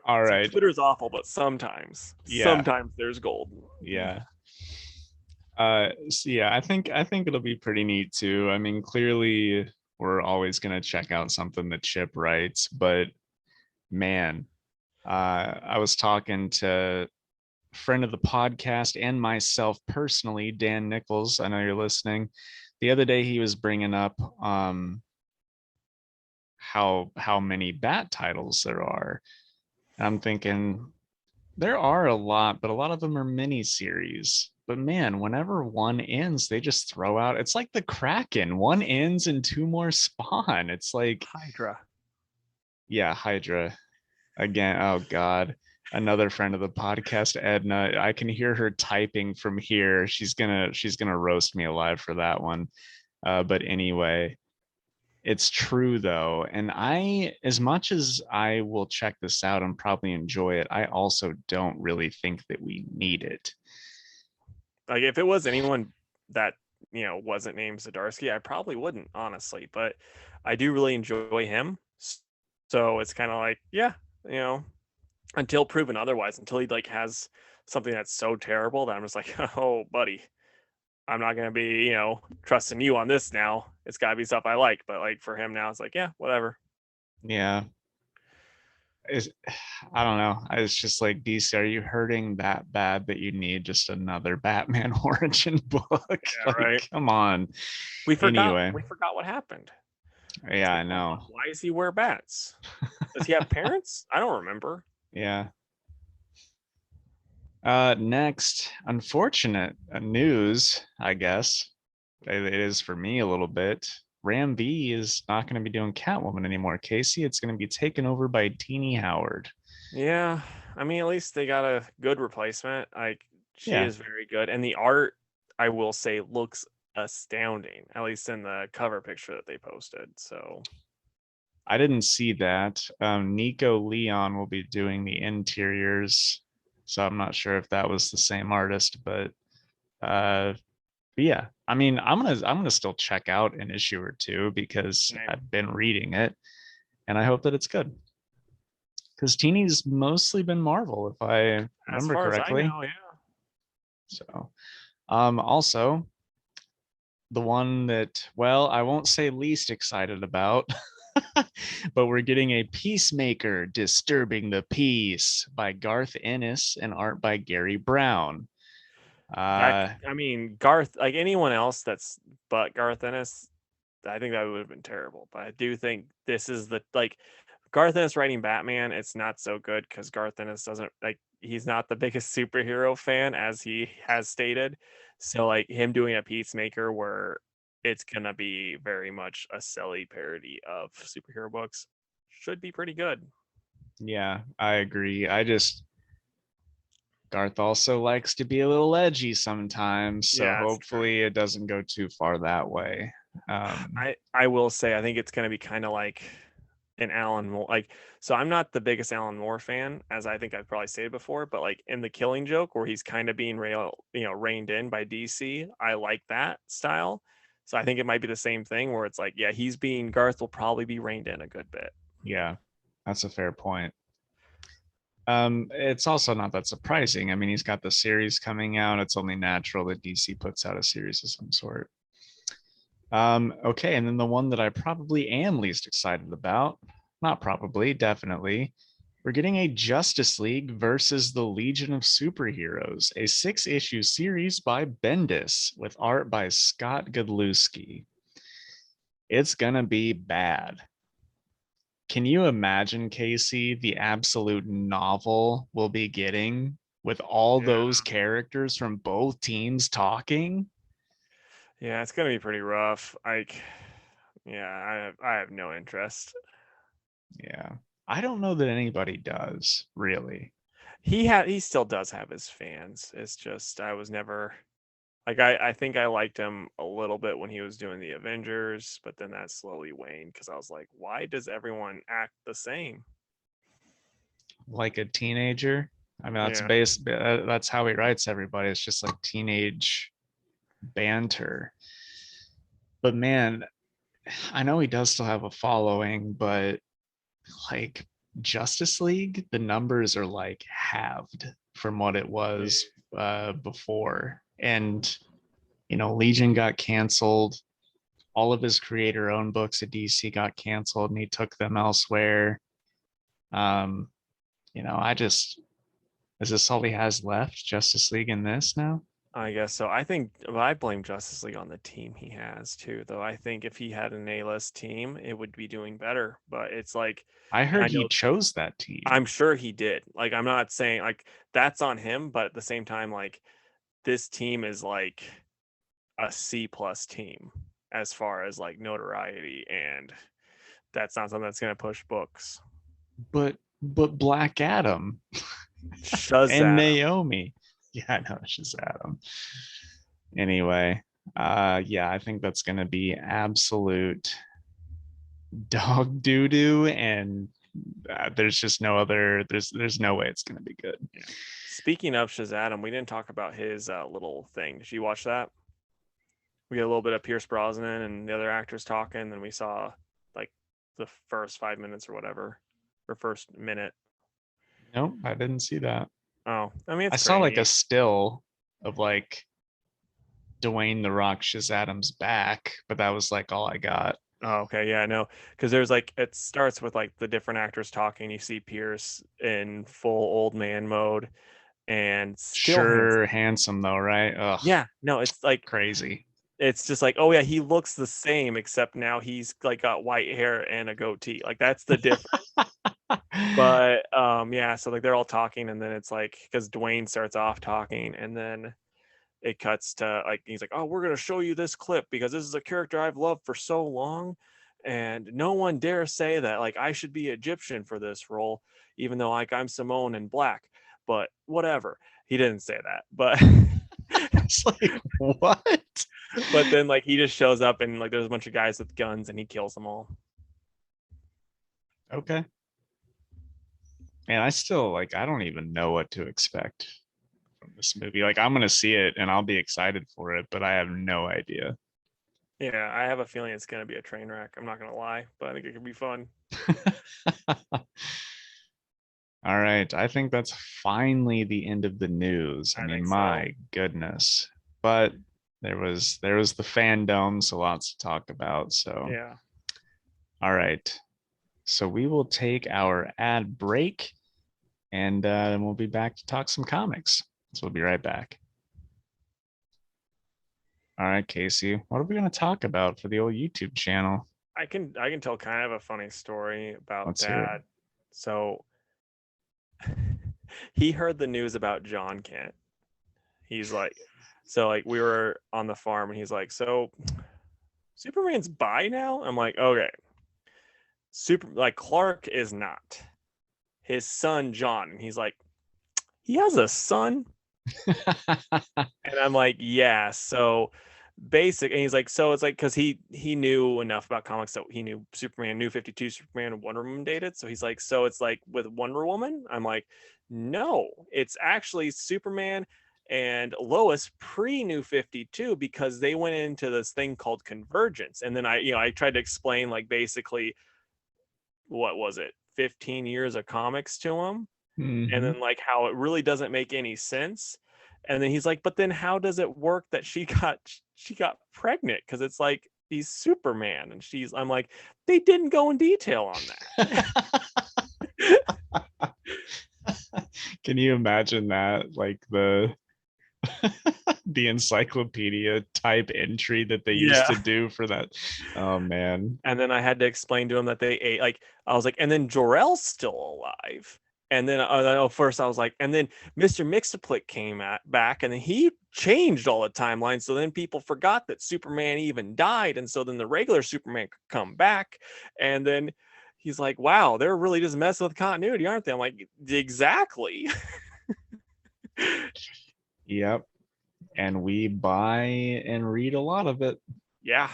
All right. So Twitter's awful, but sometimes there's gold. Yeah. So yeah, I think it'll be pretty neat too. I mean, clearly we're always gonna check out something that Chip writes, but man, I was talking to a friend of the podcast and myself personally, Dan Nichols. I know you're listening. The other day he was bringing up how many Bat titles there are. And I'm thinking there are a lot, but a lot of them are mini series. But man, whenever one ends, they just throw out. It's like the Kraken. One ends and two more spawn. It's like Hydra. Yeah, Hydra. Again, oh God. Another friend of the podcast, Edna. I can hear her typing from here. She's gonna roast me alive for that one. But anyway, it's true though. And as much as I will check this out and probably enjoy it, I also don't really think that we need it. Like if it was anyone that, wasn't named Zdarsky, I probably wouldn't, honestly. But I do really enjoy him. So it's kind of like, yeah, until proven otherwise, until he like has something that's so terrible that I'm just like, oh, buddy, I'm not gonna be, trusting you on this now. It's gotta be stuff I like. But like for him now, it's like, yeah, whatever. Yeah. I don't know. It's just like, DC, are you hurting that bad that you need just another Batman origin book? Yeah, Like, right. come on. We forgot. Anyway. We forgot what happened. Yeah, I know. Why does he wear bats? Does he have parents? I don't remember. Yeah. Next, unfortunate news, I guess. It is for me a little bit. Ram V is not going to be doing Catwoman anymore, Casey. It's going to be taken over by Teenie Howard. Yeah, I mean, at least they got a good replacement. Like she Yeah. is very good, and the art, I will say, looks astounding. At least in the cover picture that they posted. So I didn't see that. Nico Leon will be doing the interiors, so I'm not sure if that was the same artist, but yeah. I mean, I'm gonna still check out an issue or two because I've been reading it, and I hope that it's good. Because Teeny's mostly been Marvel, if I remember correctly. As far as I know, yeah. So, also the one that, well, I won't say least excited about, but we're getting a Peacemaker Disturbing the Peace by Garth Ennis and art by Gary Brown. I mean, Garth, like anyone else that's but Garth Ennis, I think that would have been terrible. But I do think this is Garth Ennis writing Batman. It's not so good because Garth Ennis doesn't he's not the biggest superhero fan, as he has stated. So like him doing a Peacemaker where it's gonna be very much a silly parody of superhero books should be pretty good. Yeah, I agree. Garth also likes to be a little edgy sometimes, so hopefully it doesn't go too far that way. I will say I think it's going to be kind of like an Alan Moore. So I'm not the biggest Alan Moore fan, as I think I've probably said before, but like in The Killing Joke, where he's kind of being reined in by DC, I like that style. So I think it might be the same thing where it's like, yeah, Garth will probably be reined in a good bit. Yeah, that's a fair point. It's also not that surprising. I mean, he's got the series coming out. It's only natural that DC puts out a series of some sort. Okay, and then the one that I probably am least excited about, not probably, definitely, we're getting a Justice League versus the Legion of Superheroes, a 6-issue series by Bendis with art by Scott Godlewski. It's gonna be bad. Can you imagine, Casey, the absolute novel we'll be getting with all those characters from both teams talking? Yeah, it's gonna be pretty rough. Yeah, I have no interest. Yeah. I don't know that anybody does, really. He still does have his fans. It's just I was never like I think I liked him a little bit when he was doing the Avengers, but then that slowly waned because I was like, why does everyone act the same? Like a teenager. I mean, Yeah. that's how he writes everybody. It's just like teenage banter. But man, I know he does still have a following, but like Justice League, the numbers are like halved from what it was before. And Legion got canceled. All of his creator owned books at DC got canceled and he took them elsewhere. Um, I just is this all he has left? Justice League in this now? I guess so. I think I blame Justice League on the team he has too, though. I think if he had an A-list team, it would be doing better. But it's like, I and I heard he know chose that team. I'm sure he did. Like, I'm not saying like that's on him, but at the same time, like this team is like a C plus team as far as like notoriety, and that's not something that's gonna push books. But Black Adam and Shazam. Naomi. Yeah, I know Shazam. Anyway, yeah, I think that's gonna be absolute dog doo doo, and there's just no other. There's no way it's gonna be good. Yeah. Speaking of Shazam, we didn't talk about his little thing. Did you watch that? We get a little bit of Pierce Brosnan and the other actors talking, then we saw like the first 5 minutes or whatever, or first minute. Nope, I didn't see that. Oh, I mean, I it's saw pretty like a neat. still of like Dwayne the Rock Shazam's back, but that was like all I got. Oh, okay, yeah, I know, because there's like it starts with like the different actors talking. You see Pierce in full old man mode and still Sure, handsome. handsome though, right? Ugh, Yeah, no, it's like crazy. it's just like, oh yeah, he looks the same except now he's like got white hair and a goatee. Like that's the difference. But yeah, so like they're all talking and then it's like because Dwayne starts off talking and then it cuts to like he's like, oh, we're gonna show you this clip because this is a character I've loved for so long, and no one dare say that like I should be Egyptian for this role, even though like I'm Simone and black. But whatever. He didn't say that. But It's like, what? but then like he just shows up and like there's a bunch of guys with guns and he kills them all. Okay. Man, I still like I don't even know what to expect from this movie. Like I'm gonna see it and I'll be excited for it, but I have no idea. Yeah, I have a feeling it's gonna be a train wreck. I'm not gonna lie, but I think it could be fun. All right. I think that's finally the end of the news. I I mean, think so. my goodness. But there was the fandom, so lots to talk about. So Yeah. all right. So we will take our ad break and then we'll be back to talk some comics. So we'll be right back. All right, Casey, what are we going to talk about for the old YouTube channel? I can tell kind of a funny story about Let's hear it. that. So he heard the news about John Kent. He's like, so like we were on the farm and he's like, so Superman's bi now? I'm like, okay. Super like Clark is not. His son John. And he's like, he has a son? And I'm like, yeah. So basic and he's like, so it's like because he knew enough about comics that he knew Superman, New 52, Superman, and Wonder Woman dated. So he's like, so it's like with Wonder Woman. I'm like, no, it's actually Superman and Lois pre New 52 because they went into this thing called convergence. And then I tried to explain like basically what was it, 15 years of comics to him, and Mhm. then like how it really doesn't make any sense. And then he's like, but then how does it work that she got pregnant? Because it's like he's Superman and I'm like, they didn't go in detail on that. Can you imagine that? Like the encyclopedia type entry that they used Yeah. to do for that. Oh man. And then I had to explain to him that they ate like I was like, and then Jor-El's still alive. And then first I was like, and then Mr. Mixaplick came back, and then he changed all the timelines. So then people forgot that Superman even died, and so then the regular Superman could come back. And then he's like, "Wow, they're really just messing with continuity, aren't they?" I'm like, "Exactly." Yep. And we buy and read a lot of it. Yeah,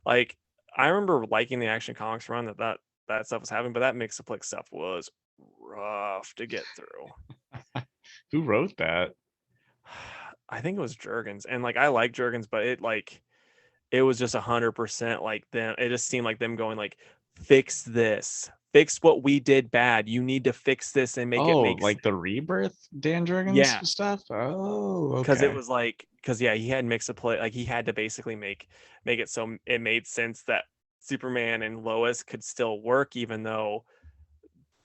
like I remember liking the Action Comics run that stuff was having, but that Mixaplick stuff was rough to get through. Who wrote that? I think it was Jurgens, and like I like Jurgens, but it was just 100% like them. It just seemed like them going like, fix this, fix what we did bad. You need to fix this and make it Oh, make sense. like the Rebirth Dan Jurgens Yeah, stuff? Oh, because it okay. was like, because yeah, he had mix a play, like he had to basically make it so it made sense that Superman and Lois could still work, even though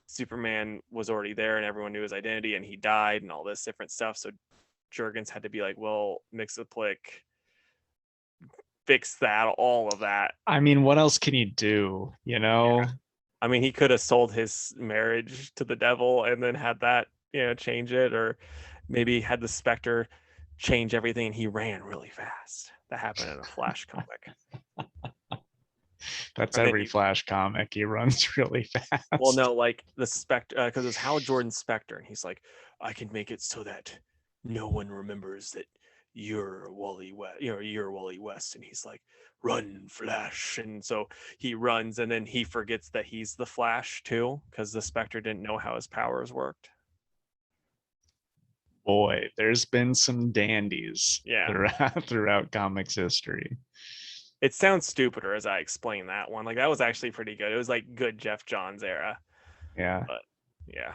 Superman was already there and everyone knew his identity and he died and all this different stuff. So Jurgens had to be like, well, Mixaplick, fix that, all of that. I mean, what else can you do? You know? Yeah. I mean, he could have sold his marriage to the devil and then had that, change it, or maybe had the Spectre change everything and he ran really fast. That happened in a Flash comic. That's And then every Flash comic. He runs really well, fast. no, like the Spectre, because it's Hal Jordan's Spectre, and he's like, I can make it so that no one remembers that you're Wally West, you're Wally West, and he's like, run, Flash, and so he runs, and then he forgets that he's the Flash too, because the Spectre didn't know how his powers worked. Boy, there's been some dandies Yeah, throughout comics history. it sounds stupider as I explain that one. Like that was actually pretty good. It was like good Jeff Johns era, Yeah. but yeah.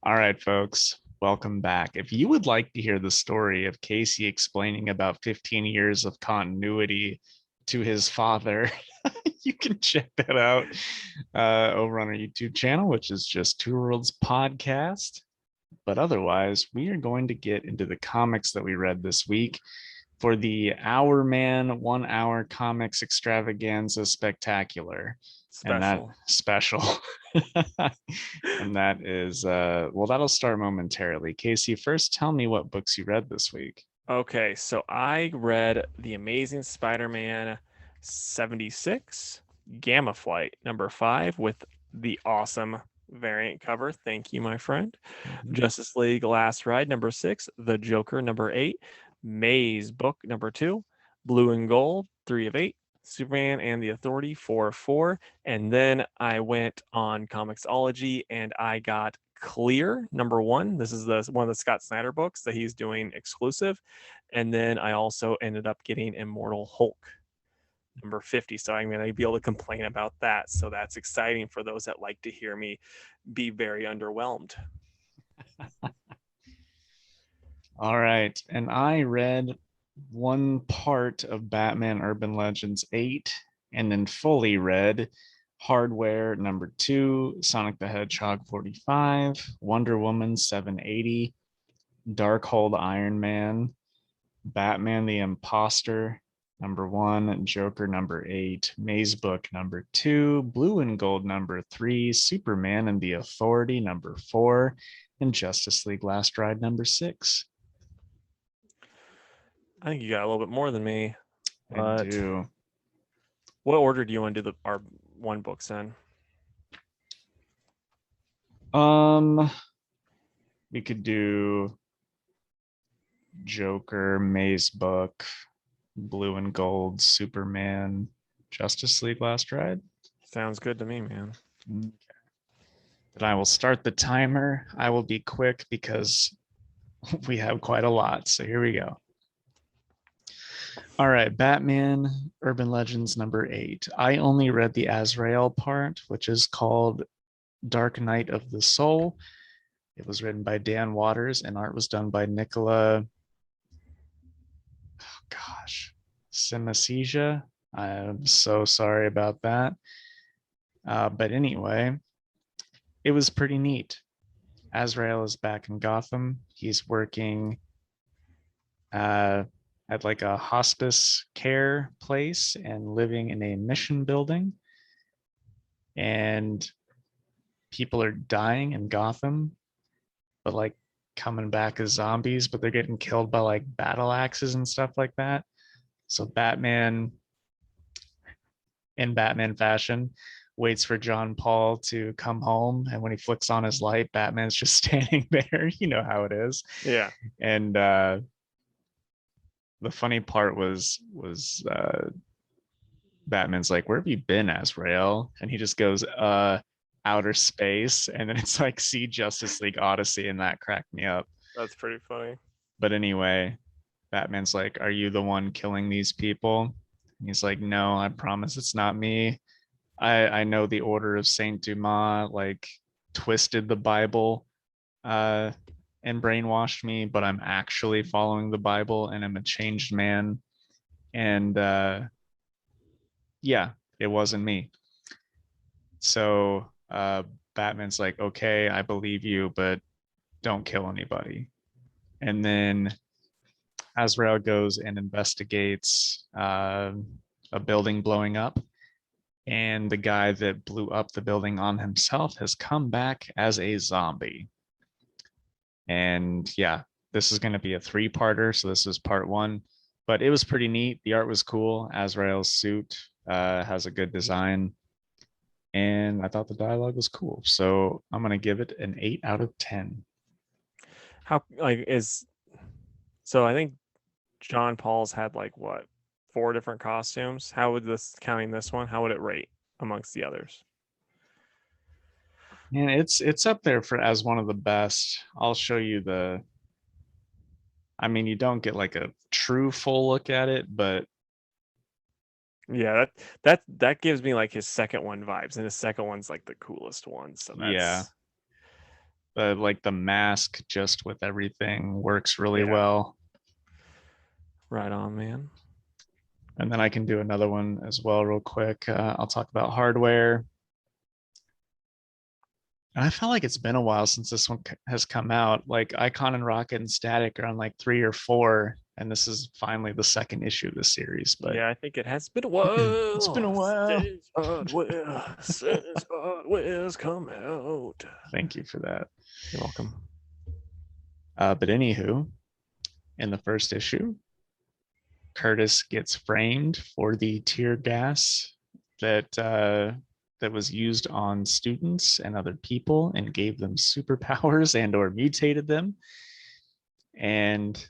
All right, folks, welcome back. If you would like to hear the story of Casey explaining about 15 years of continuity to his father, you can check that out over on our YouTube channel, which is just Two Worlds Podcast. But otherwise, we are going to get into the comics that we read this week for the Hour Man 1 hour comics extravaganza spectacular. And that Special. and that is well, that'll start momentarily. Casey, first tell me what books you read this week. Okay, so I read The Amazing Spider-Man 76, Gamma Flight number 5 with the awesome variant cover. Thank you, my friend. Justice League Last Ride number 6, The Joker number 8, Mazebook number 2, Blue and Gold 3 of 8, Superman and the Authority 4 of 4, and then I went on Comixology and I got Clear number 1. This is one of the Scott Snyder books that he's doing exclusive, and then I also ended up getting Immortal Hulk number 50. So I'm going to be able to complain about that. So that's exciting for those that like to hear me be very underwhelmed. All right, and I read one part of Batman Urban Legends 8 and then fully read Hardware number 2, Sonic the Hedgehog 45, Wonder Woman 780, Darkhold Iron Man, Batman the Imposter number 1, Joker number 8, Mazebook number 2, Blue and Gold number 3, Superman and the Authority number 4, and Justice League Last Ride number 6. I think you got a little bit more than me. I do. What order do you want to do our one books in? We could do Joker, Mazebook, Blue and Gold, Superman, Justice League Last Ride. Sounds good to me, man. Okay. Then I will start the timer. I will be quick because we have quite a lot. So here we go. All right, Batman Urban Legends number 8. I only read the Azrael part, which is called Dark Night of the Soul. It was written by Dan Waters and art was done by Nicola, Synesthesia. I'm so sorry about that. But anyway, it was pretty neat. Azrael is back in Gotham. He's working at like a hospice care place and living in a mission building. And people are dying in Gotham, but like coming back as zombies, but they're getting killed by like battle axes and stuff like that. So Batman, in Batman fashion, waits for John Paul to come home, and when he flicks on his light, Batman's just standing there. You know how it is. Yeah. And the funny part was Batman's like, "Where have you been, Azrael?" And he just goes, outer space. And then it's like, see Justice League Odyssey, and that cracked me up. That's pretty funny. But anyway, Batman's like, "Are you the one killing these people?" And he's like, "No, I promise it's not me. I know the Order of Saint Dumas like twisted the Bible uh and brainwashed me, but I'm actually following the Bible and I'm a changed man. And yeah, it wasn't me." So Batman's like, "Okay, I believe you, but don't kill anybody." And then Azrael goes and investigates a building blowing up, and the guy that blew up the building on himself has come back as a zombie. And yeah, this is going to be a three-parter, so this is part one, but it was pretty neat. The art was cool. Azrael's suit has a good design, and I thought the dialogue was cool, so I'm going to give it an 8 out of 10. How like is so I think John Paul's had like what, 4 different costumes. How would this, counting this one, how would it rate amongst the others? And it's up there for as one of the best. I'll show you the, I mean, you don't get like a true full look at it, but Yeah, that gives me like his second one vibes, and his second one's like the coolest one. So yeah, that's like the mask just with everything works really yeah, well. right on, man. And then I can do another one as well real quick. I'll talk about hardware. And I felt like it's been a while since this one has come out. Like Icon and Rocket and Static are on like 3 or 4, and this is finally the second issue of the series. But Yeah, I think it has been a it's been a while while. since hardware's come out. Thank you for that. You're welcome. But anywho, in the first issue, Curtis gets framed for the tear gas that was used on students and other people and gave them superpowers and or mutated them. And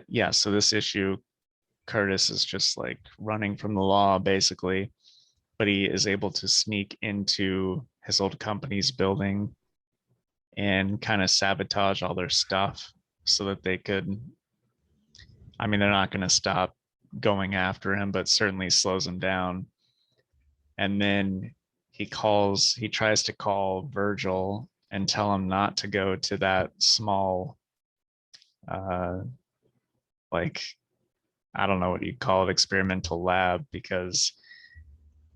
yeah, so this issue, Curtis is just like running from the law basically, but he is able to sneak into his old company's building and kind of sabotage all their stuff so that they could, I mean, they're not going to stop going after him, but certainly slows him down. And then he tries to call Virgil and tell him not to go to that small, uh, like, I don't know what you'd call it, experimental lab, because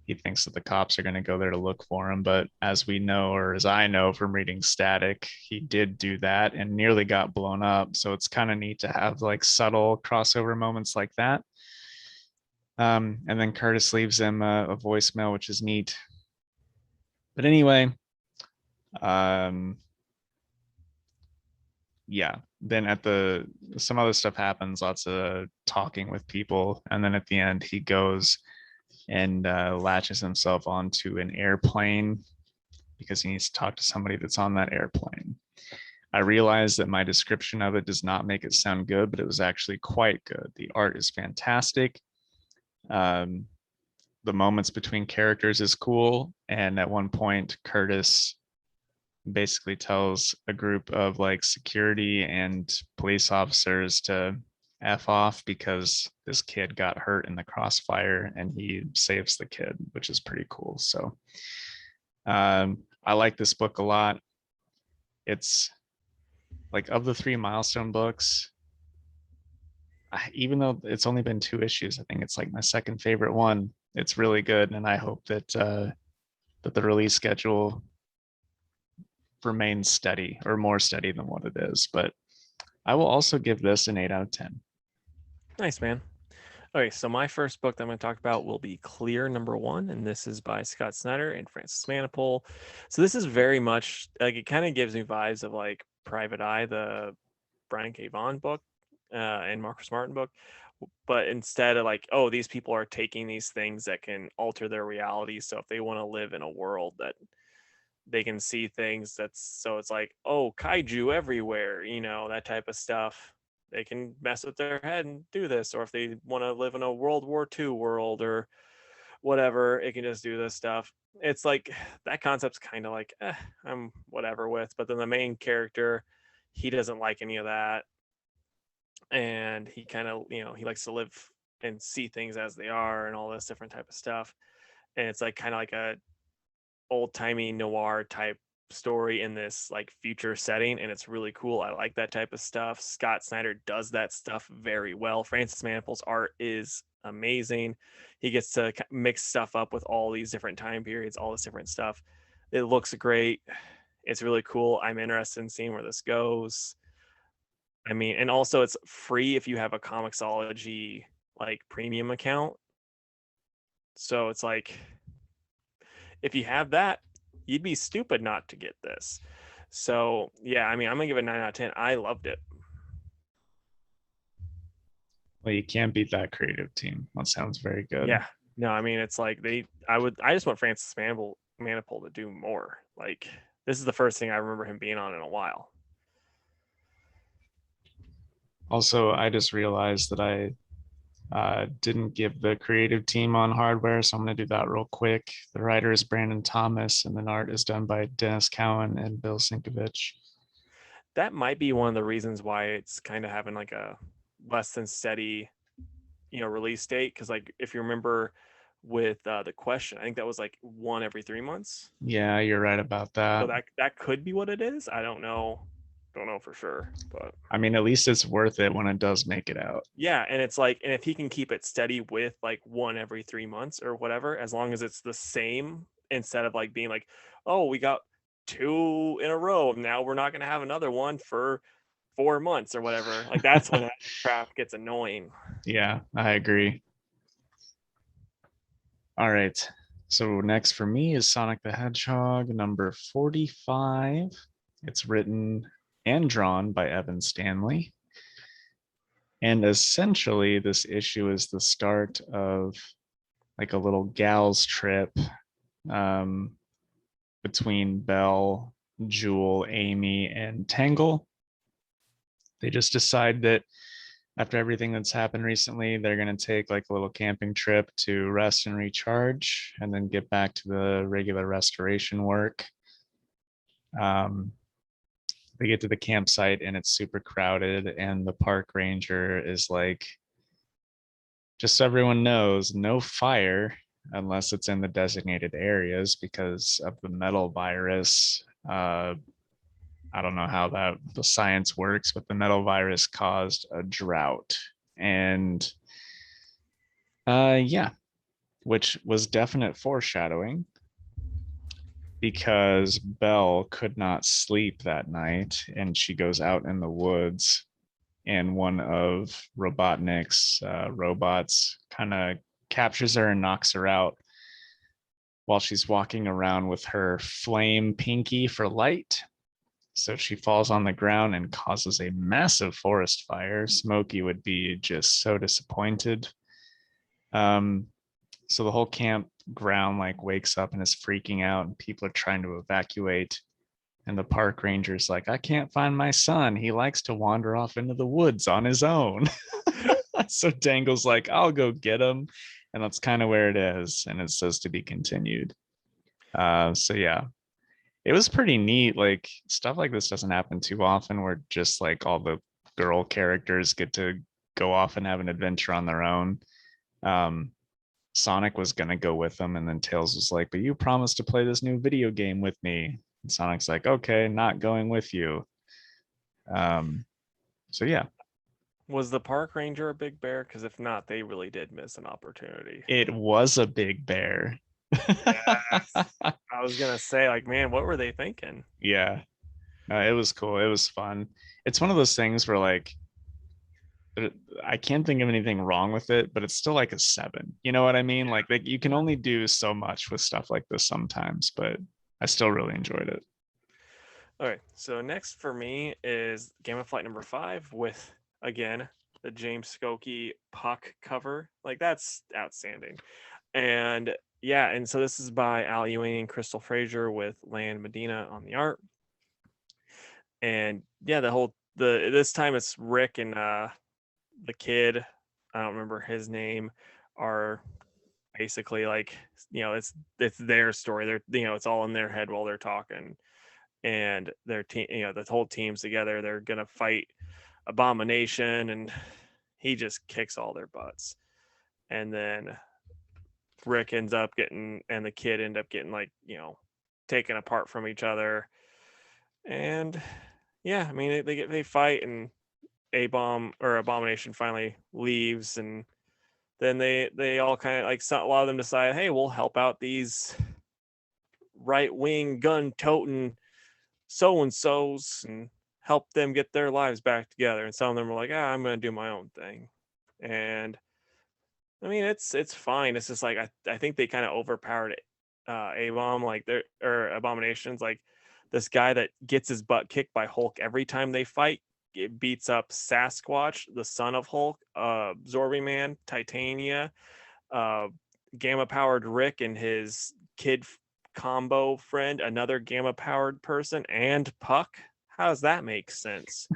he thinks that the cops are going to go there to look for him. But as we know, or as I know from reading Static, he did do that and nearly got blown up. So it's kind of neat to have like subtle crossover moments like that. And then Curtis leaves him a voicemail, which is neat. But anyway, yeah, then some other stuff happens, lots of talking with people, and then at the end he goes and latches himself onto an airplane because he needs to talk to somebody that's on that airplane. I realize that my description of it does not make it sound good, but it was actually quite good. The art is fantastic. The moments between characters is cool, and at one point Curtis basically tells a group of like security and police officers to F off because this kid got hurt in the crossfire, and he saves the kid, which is pretty cool. So I like this book a lot. It's like, of the 3 milestone books, even though it's only been 2 issues, I think it's like my second favorite one. It's really good, and I hope that that the release schedule remains steady or more steady than what it is. But I will also give this an 8 out of 10. Nice, man. Okay, so my first book that I'm going to talk about will be Clear #1, and this is by Scott Snyder and Francis Manapul. So this is very much like, it kind of gives me vibes of like Private Eye, the Brian K. Vaughan book, and Marcus Martin book, but instead of like, oh, these people are taking these things that can alter their reality. So if they want to live in a world that they can see things, so it's like, oh, kaiju everywhere, that type of stuff. They can mess with their head and do this, or if they want to live in a World War II world or whatever, it can just do this stuff. It's like that concept's kind of like, I'm whatever with, but then the main character, he doesn't like any of that, and he kind of, he likes to live and see things as they are and all this different type of stuff. And it's like kind of like a old-timey noir type story in this like future setting, and it's really cool. I like that type of stuff. Scott Snyder does that stuff very well. Francis Manapul's art is amazing. He gets to mix stuff up with all these different time periods, all this different stuff. It looks great. It's really cool. I'm interested in seeing where this goes. I mean, and also it's free if you have a Comixology like premium account. So it's like, if you have that, you'd be stupid not to get this. So yeah, I mean, I'm gonna give it 9 out of 10. I loved it. Well, you can't beat that creative team. That sounds very good. Yeah. No, I mean, it's like I just want Francis Manapul to do more. Like, this is the first thing I remember him being on in a while. Also, I just realized that I didn't give the creative team on hardware, so I'm going to do that real quick. The writer is Brandon Thomas, and the art is done by Dennis Cowan and Bill Sienkiewicz. That might be one of the reasons why it's kind of having like a less than steady, release date. Because like, if you remember with The Question, I think that was like one every 3 months. Yeah, you're right about that. So that could be what it is. I don't know for sure, but I mean, at least it's worth it when it does make it out. yeah. And it's like, and if he can keep it steady with like one every 3 months or whatever, as long as it's the same, instead of like being like, oh, we got 2 in a row, now we're not going to have another one for 4 months or whatever, like that's when that crap gets annoying. Yeah, I agree. All right. So next for me is Sonic the Hedgehog number 45. It's written and drawn by Evan Stanley. And essentially, this issue is the start of like a little gal's trip um, between Belle, Jewel, Amy, and Tangle. They just decide that after everything that's happened recently, they're going to take like a little camping trip to rest and recharge and then get back to the regular restoration work. They get to the campsite and it's super crowded, and the park ranger is like, just so everyone knows, no fire unless it's in the designated areas because of the metal virus. I don't know how the science works, but the metal virus caused a drought. And yeah, which was definite foreshadowing because Belle could not sleep that night and she goes out in the woods, and one of Robotnik's robots kind of captures her and knocks her out while she's walking around with her flame pinky for light. So she falls on the ground and causes a massive forest fire. Smokey would be just so disappointed. So the whole campground like wakes up and is freaking out, and people are trying to evacuate. And the park ranger's like, I can't find my son. He likes to wander off into the woods on his own. So Tangle's like, I'll go get him. And that's kind of where it is. And it says to be continued. So yeah, it was pretty neat. Like, stuff like this doesn't happen too often where just like all the girl characters get to go off and have an adventure on their own. Sonic was going to go with them, and then Tails was like, but you promised to play this new video game with me. And Sonic's like, okay, not going with you. So yeah. Was the park ranger a big bear? Because if not, they really did miss an opportunity. It was a big bear. Yes. I was gonna say, like, man, what were they thinking? Yeah. It was cool. It was fun. It's one of those things where like I can't think of anything wrong with it, but it's still like a 7. You know what I mean? Like you can only do so much with stuff like this sometimes, but I still really enjoyed it. Okay, so next for me is Gamma Flight number 5 with, again, the James Skokie Puck cover. Like, that's outstanding. And yeah, and so this is by Al Ewing and Crystal Frazier with Land Medina on the art. And yeah, this time it's Rick and the kid, I don't remember his name, are basically like, it's their story. They're it's all in their head while they're talking. And their team, the whole team's together. They're gonna fight Abomination, and he just kicks all their butts. And then Rick ends up getting, and the kid end up getting, like, taken apart from each other. And yeah, I mean, they fight, and Abomination finally leaves, and then they all kind of like, a lot of them decide, hey, we'll help out these right wing gun toting so and so's and help them get their lives back together. And some of them are like, I'm gonna do my own thing. And I mean, it's fine. It's just like, I think they kind of overpowered A-Bomb, like, their or Abominations, like, this guy that gets his butt kicked by Hulk every time they fight. It beats up Sasquatch, the son of Hulk, Zorby Man, Titania, uh, Gamma powered Rick and his kid combo friend, another Gamma powered person, and Puck. How does that make sense?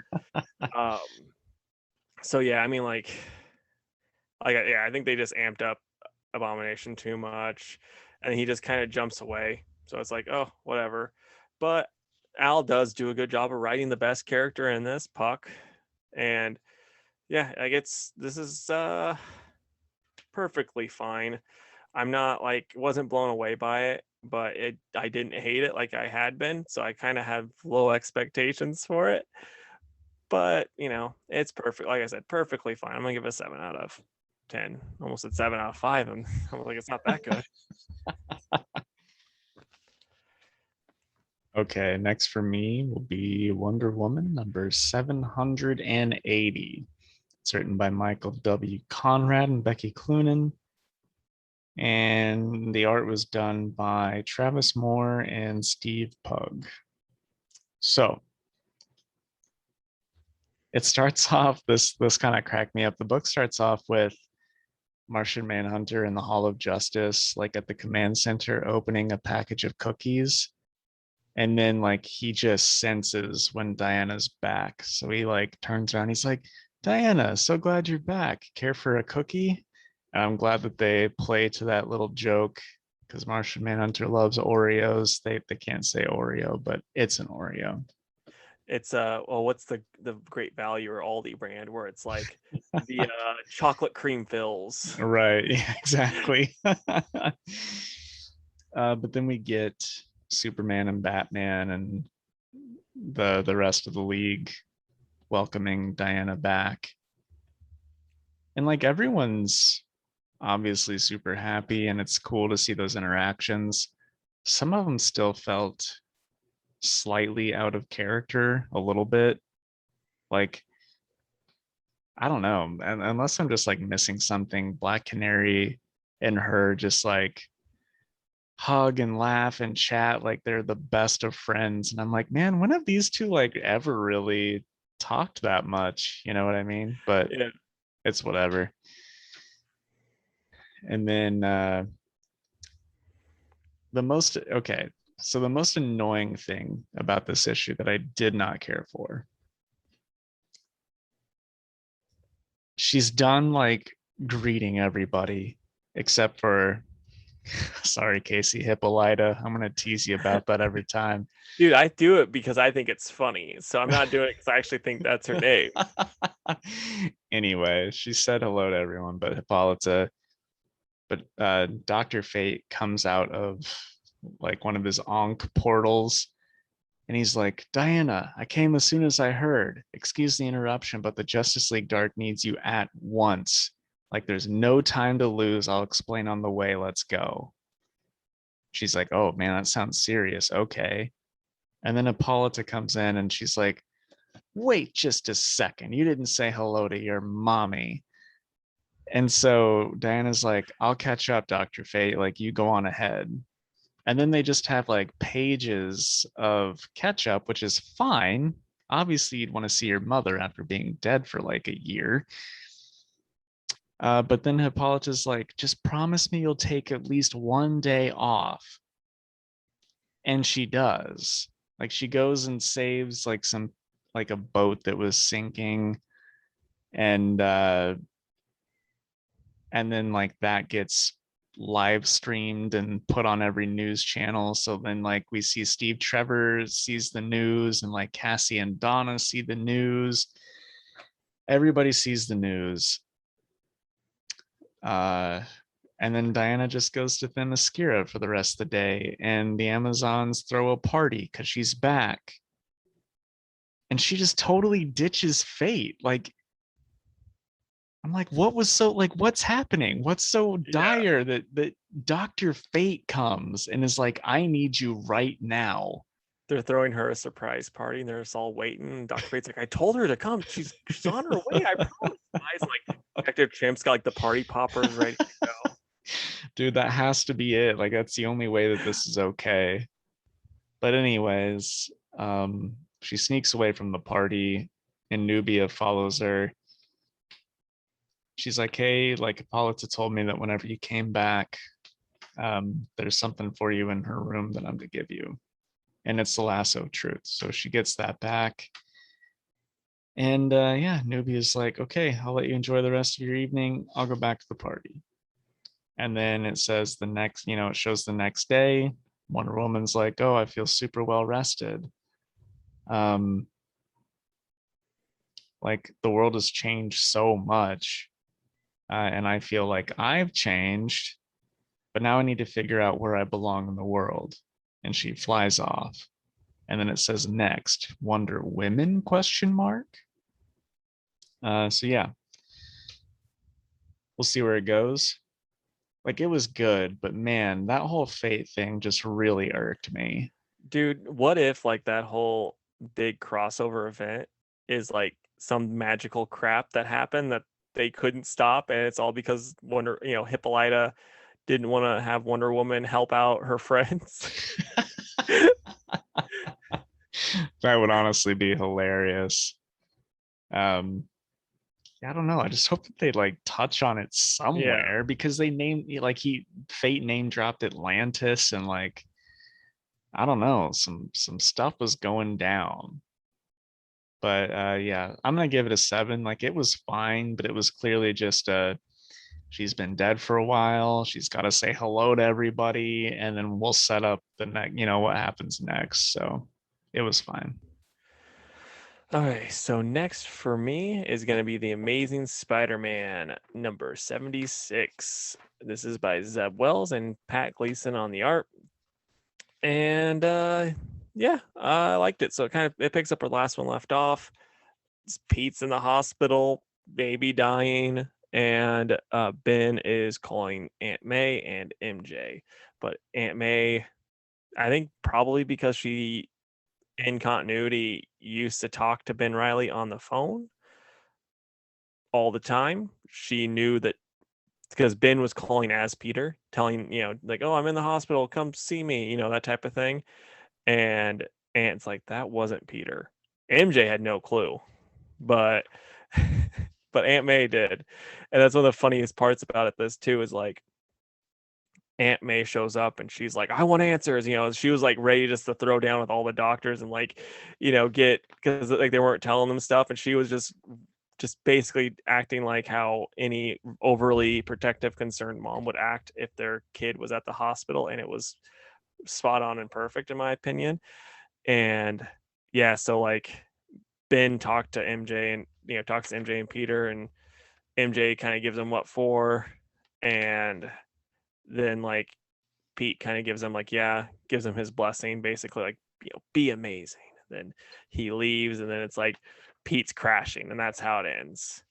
um, so yeah, I mean, yeah, I think they just amped up Abomination too much, and he just kind of jumps away. So it's like, oh, whatever. But Al does do a good job of writing the best character in this, Puck. And yeah, this is perfectly fine. I'm not like, wasn't blown away by it, but I didn't hate it like I had been, so I kind of have low expectations for it. But it's perfect. Like I said, perfectly fine. I'm gonna give it a 7 out of 10. Almost a 7 out of 5, and I'm like, it's not that good. Okay, next for me will be Wonder Woman number 780. It's written by Michael W. Conrad and Becky Cloonan. And the art was done by Travis Moore and Steve Pugh. So it starts off, this kind of cracked me up. The book starts off with Martian Manhunter in the Hall of Justice, like at the command center, opening a package of cookies. And then like he just senses when Diana's back. So he like turns around, he's like, Diana, so glad you're back. Care for a cookie? And I'm glad that they play to that little joke, because Martian Manhunter loves Oreos. They can't say Oreo, but it's an Oreo. It's well, what's the Great Value or Aldi brand where it's like the chocolate cream fills. Right, yeah, exactly. But then we get Superman and Batman and the rest of the league welcoming Diana back. And like everyone's obviously super happy, and it's cool to see those interactions. Some of them still felt slightly out of character a little bit. Like, I don't know, and unless I'm just like missing something, Black Canary and her just like hug and laugh and chat like they're the best of friends. And I'm like, man, when have these two like ever really talked that much? You know what I mean? But Yeah. it's whatever. And then the most okay, so the most annoying thing about this issue that I did not care for, she's done like greeting everybody except for sorry, Casey Hippolyta. I'm gonna tease you about that every time. Dude, I do it because I think it's funny. So I'm not doing it because I actually think that's her name. Anyway, she said hello to everyone but Hippolyta. But Dr. Fate comes out of like one of his Ankh portals, and he's like, Diana, I came as soon as I heard. Excuse the interruption, but the Justice League Dark needs you at once. Like, there's no time to lose. I'll explain on the way. Let's go. She's like, oh man, that sounds serious. Okay. And then Hippolyta comes in and she's like, Wait just a second. You didn't say hello to your mommy. And so Diana's like, I'll catch up, Dr. Fate. Like, you go on ahead. And then they just have like pages of catch up, which is fine. Obviously, you'd want to see your mother after being dead for like a year. But then Hippolyta's like, just promise me you'll take at least one day off. And she does. Like, she goes and saves like like a boat that was sinking. And then like that gets live streamed and put on every news channel. So then like we see Steve Trevor sees the news, and like Cassie and Donna see the news. Everybody sees the news. Uh and then Diana just goes to Themyscira for the rest of the day, and the Amazons throw a party because she's back. And she just totally ditches Fate. Like, I'm like, what was so like, what's happening? What's so Yeah. dire that Dr. Fate comes and is like, I need you right now. They're throwing her a surprise party and they're just all waiting. Dr. Fate's like, I told her to come. She's on her way. I promise. Guys, like Detective Chimp's got like the party poppers ready to go. Dude, that has to be it. Like, that's the only way that this is okay. But anyways, she sneaks away from the party and Nubia follows her. She's like, hey, like Hippolyta told me that whenever you came back, there's something for you in her room that I'm to give you. And it's the lasso of truth. So she gets that back. And yeah, Nubia's like, okay, I'll let you enjoy the rest of your evening. I'll go back to the party. And then it says the next, it shows the next day. Wonder Woman's like, oh, I feel super well rested. Um, like the world has changed so much. And I feel like I've changed, but now I need to figure out where I belong in the world. And she flies off. And then it says next, Wonder Women question mark. So yeah, we'll see where it goes. Like, it was good, but man, that whole Fate thing just really irked me. Dude, what if like that whole big crossover event is like some magical crap that happened that they couldn't stop, and it's all because Hippolyta didn't want to have Wonder Woman help out her friends. That would honestly be hilarious. Um, I don't know. I just hope that they like touch on it Yeah. somewhere, because they named like Fate name dropped Atlantis, and like, I don't know, some stuff was going down. But yeah, I'm gonna give it a 7. Like, it was fine, but it was clearly just she's been dead for a while. She's got to say hello to everybody, and then we'll set up the next, what happens next. So it was fine. All right, so next for me is going to be The Amazing Spider-Man number 76. This is by Zeb Wells and Pat Gleason on the art. And yeah, I liked it. So it picks up where the last one left off. Pete's in the hospital, baby dying, and Ben is calling Aunt May and MJ. But Aunt May, I think probably because she in continuity used to talk to Ben Riley on the phone all the time. She knew that because Ben was calling as Peter, telling, like, oh, I'm in the hospital, come see me, that type of thing. And Aunt's like, that wasn't Peter. MJ had no clue, but but Aunt May did. And that's one of the funniest parts about it, this too, is like Aunt May shows up and she's like, I want answers. She was like ready just to throw down with all the doctors and like, get, because like they weren't telling them stuff. And she was just basically acting like how any overly protective, concerned mom would act if their kid was at the hospital. And it was spot on and perfect, in my opinion. And yeah, so like Ben talked to MJ and, talks to MJ and Peter, and MJ kind of gives him what for. And then like Pete kind of gives him like, gives him his blessing, basically like, be amazing. Then he leaves, and then it's like Pete's crashing, and that's how it ends.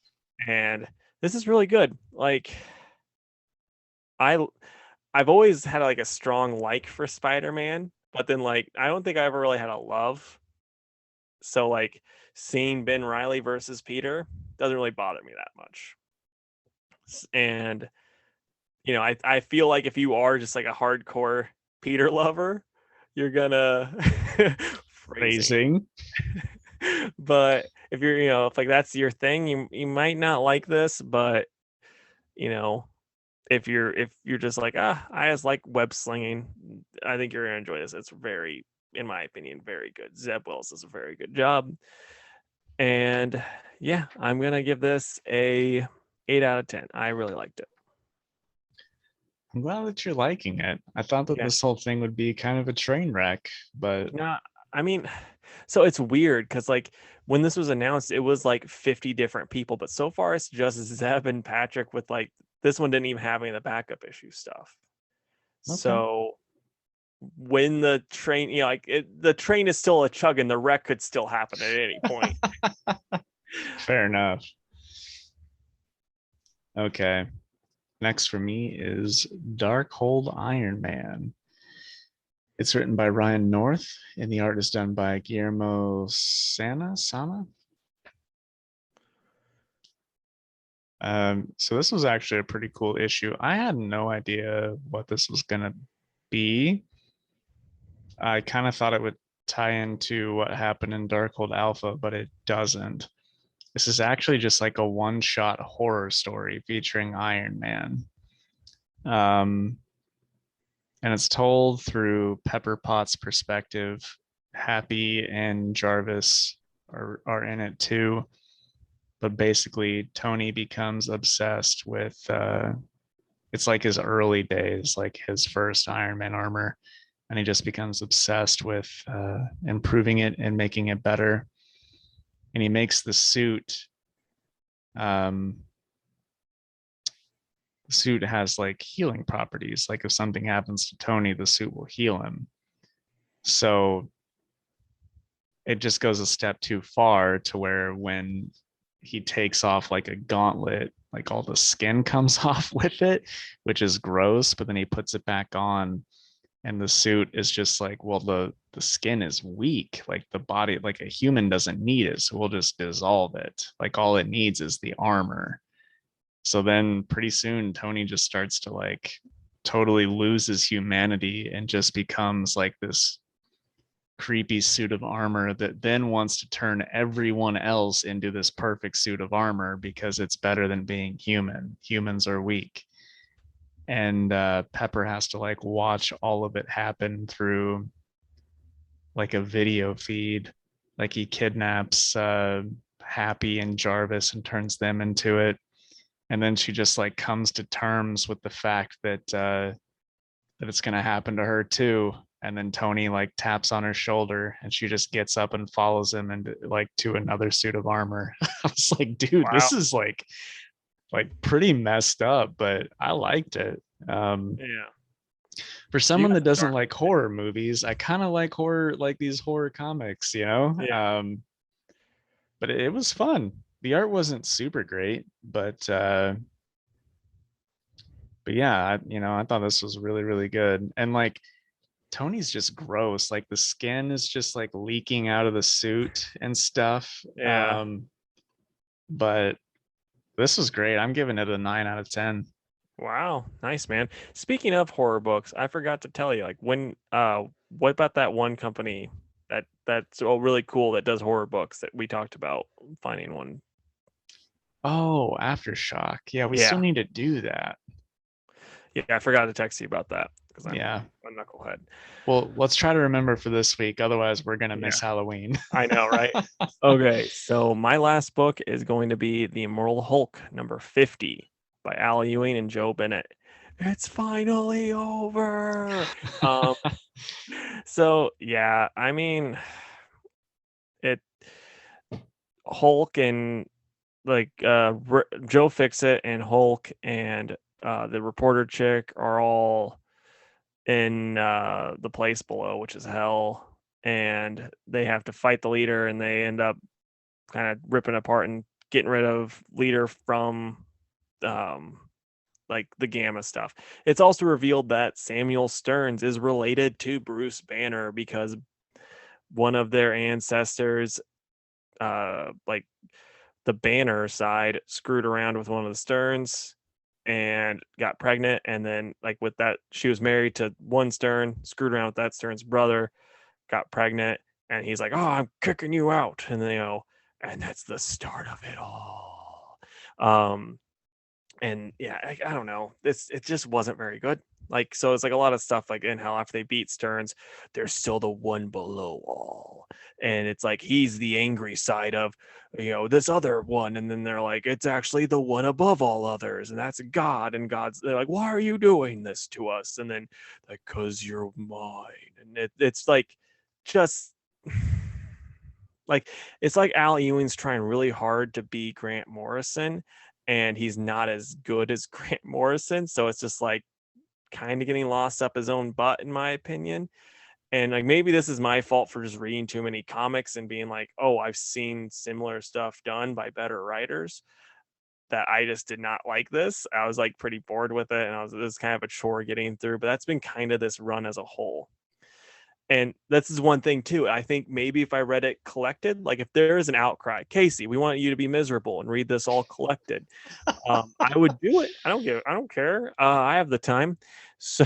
And this is really good. Like, I've always had like a strong like for Spider-Man, but then like I don't think I ever really had a love. So like seeing Ben Reilly versus Peter doesn't really bother me that much. And I feel like if you are just like a hardcore Peter lover, you're gonna phrasing. But if you're, if like that's your thing, you might not like this, but if you're just like, I just like web slinging, I think you're gonna enjoy this. It's very, in my opinion, very good. Zeb Wells does a very good job. And yeah, I'm gonna give this a 8 out of 10. I really liked it. I'm glad that you're liking it. I thought that this whole thing would be kind of a train wreck, but no, I mean, so it's weird because like when this was announced, it was like 50 different people, but so far it's just Zeb and Patrick with like this one didn't even have any of the backup issue stuff. Okay. So when the train, the train is still a chugging, the wreck could still happen at any point. Fair enough. Okay. Next for me is Darkhold Iron Man. It's written by Ryan North, and the art is done by Guillermo Sana. So this was actually a pretty cool issue. I had no idea what this was gonna be. I kind of thought it would tie into what happened in Darkhold Alpha, but it doesn't. This is actually just like a one-shot horror story featuring Iron Man. And it's told through Pepper Potts' perspective. Happy and Jarvis are in it too. But basically, Tony becomes obsessed with it's like his early days, like his first Iron Man armor, and he just becomes obsessed with improving it and making it better. And he makes the suit. The suit has like healing properties. Like if something happens to Tony, the suit will heal him. So it just goes a step too far to where when he takes off like a gauntlet, like all the skin comes off with it, which is gross, but then he puts it back on and the suit is just like, well, the skin is weak, like the body, like a human doesn't need it, so we'll just dissolve it. Like all it needs is the armor. So then pretty soon Tony just starts to like totally lose his humanity and just becomes like this creepy suit of armor that then wants to turn everyone else into this perfect suit of armor because it's better than being human. Humans are weak. And Pepper has to like watch all of it happen through like a video feed. Like he kidnaps Happy and Jarvis and turns them into it. And then she just like comes to terms with the fact that that it's gonna happen to her too. And then Tony like taps on her shoulder and she just gets up and follows him and like to another suit of armor. I was like, dude, wow. This is like pretty messed up, but I liked it. Yeah. For someone that doesn't like horror movies, I kind of like horror, like these horror comics, you know? Yeah. But it was fun. The art wasn't super great, but yeah, I thought this was really, really good. And like Tony's just gross. Like the skin is just like leaking out of the suit and stuff. Yeah. But this was great. I'm giving it a 9 out of 10. Wow, nice, man. Speaking of horror books, I forgot to tell you, like when what about that one company that's really cool that does horror books that we talked about finding one? Oh, Aftershock. Yeah, we still need to do that. Yeah, I forgot to text you about that because I'm a knucklehead. Well, let's try to remember for this week. Otherwise, we're going to miss Halloween. I know, right? Okay, so my last book is going to be The Immortal Hulk, number 50 by Al Ewing and Joe Bennett. It's finally over. So yeah, I mean, Hulk and like Joe Fixit and Hulk and the reporter chick are all in the place below, which is hell, and they have to fight the leader, and they end up kind of ripping apart and getting rid of leader from like the Gamma stuff. It's also revealed that Samuel Stearns is related to Bruce Banner because one of their ancestors like the Banner side screwed around with one of the Sterns and got pregnant, and then like with that, she was married to one Stern, screwed around with that Stern's brother, got pregnant, and he's like, "Oh, I'm kicking you out," and then and that's the start of it all. And yeah, I don't know, it just wasn't very good. Like, so it's like a lot of stuff like in hell after they beat Stearns, there's still the one below all, and it's like he's the angry side of this other one, and then they're like it's actually the one above all others, and that's God, and they're like, why are you doing this to us? And then like, cause you're mine. And it's like just like it's like Al Ewing's trying really hard to be Grant Morrison, and he's not as good as Grant Morrison, so it's just like kind of getting lost up his own butt, in my opinion. And like maybe this is my fault for just reading too many comics and being like, oh, I've seen similar stuff done by better writers, that I just did not like this. I was like pretty bored with it, and this is kind of a chore getting through, but that's been kind of this run as a whole. And this is one thing too. I think maybe if I read it collected, like if there is an outcry, Casey, we want you to be miserable and read this all collected, I would do it. I don't care. I have the time. So,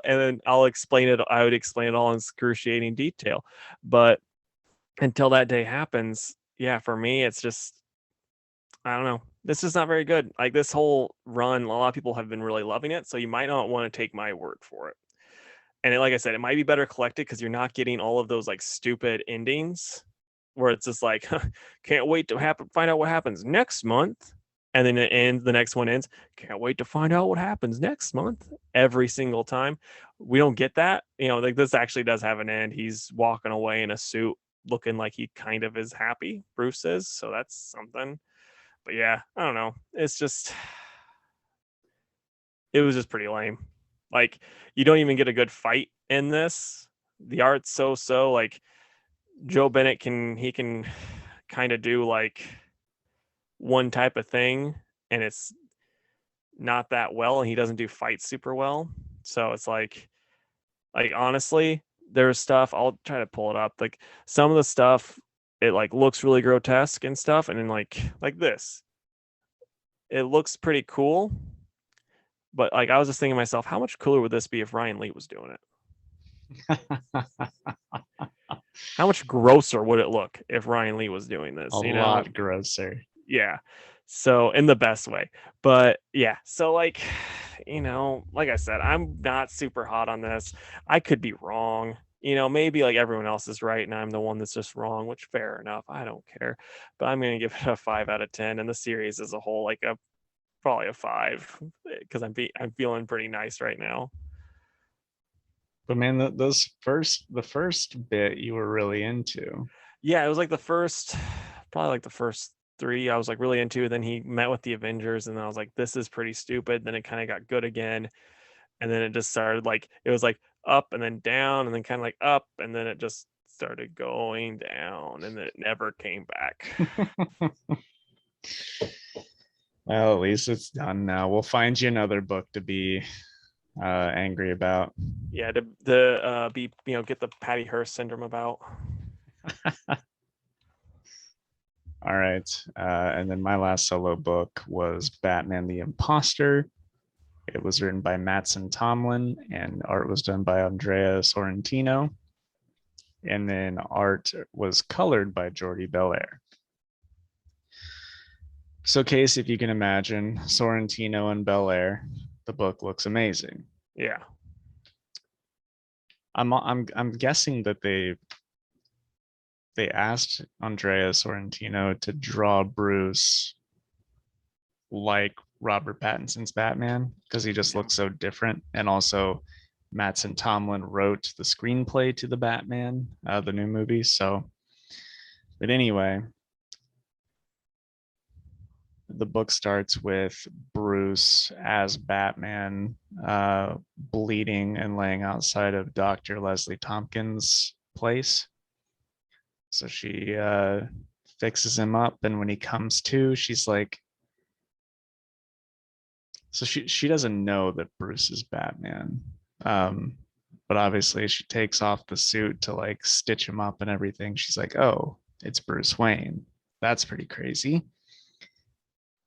and then I'll explain it. I would explain it all in excruciating detail. But until that day happens, yeah, for me, it's just, I don't know. This is not very good. Like this whole run, a lot of people have been really loving it. So you might not want to take my word for it. And like I said, it might be better collected because you're not getting all of those like stupid endings where it's just like, can't wait to find out what happens next month. And then it ends, the next one ends, can't wait to find out what happens next month every single time. We don't get that. Like this actually does have an end. He's walking away in a suit looking like he kind of is happy, Bruce is. So that's something. But yeah, I don't know. It's just, it was just pretty lame. Like you don't even get a good fight in this. The art's so like Joe Bennett can kind of do like one type of thing, and it's not that well, and he doesn't do fights super well. So it's like honestly, there's stuff, I'll try to pull it up. Like some of the stuff, it like looks really grotesque and stuff, and then like this, it looks pretty cool. But like I was just thinking to myself, how much cooler would this be if Ryan Lee was doing it? How much grosser would it look if Ryan Lee was doing this? A lot grosser. Yeah. So in the best way. But yeah, so like, like I said, I'm not super hot on this. I could be wrong. Maybe like everyone else is right and I'm the one that's just wrong, which fair enough. I don't care. But I'm gonna give it a 5 out of 10. And the series as a whole, like probably a 5, because I'm feeling pretty nice right now. But man, the first bit you were really into. Yeah, it was like probably like the first 3 I was like really into. Then he met with the Avengers, and then I was like, this is pretty stupid. Then it kind of got good again, and then it just started like, it was like up and then down and then kind of like up, and then it just started going down, and then it never came back. Well, at least it's done now. We'll find you another book to be angry about. Yeah, to be get the Patty Hearst syndrome about. All right, and then my last solo book was Batman the Imposter. It was written by Mattson Tomlin, and art was done by Andrea Sorrentino. And then art was colored by Jordi Belair. So, Case, if you can imagine Sorrentino and Belair, the book looks amazing. Yeah. I'm guessing that they asked Andrea Sorrentino to draw Bruce like Robert Pattinson's Batman because he just looks so different. And also Mattson Tomlin wrote the screenplay to the Batman, the new movie. So, but anyway, the book starts with Bruce as Batman, bleeding and laying outside of Dr. Leslie Tompkins' place. So she fixes him up, and when he comes to, she's like, so she doesn't know that Bruce is Batman. But obviously she takes off the suit to like stitch him up and everything. She's like, oh, it's Bruce Wayne. That's pretty crazy.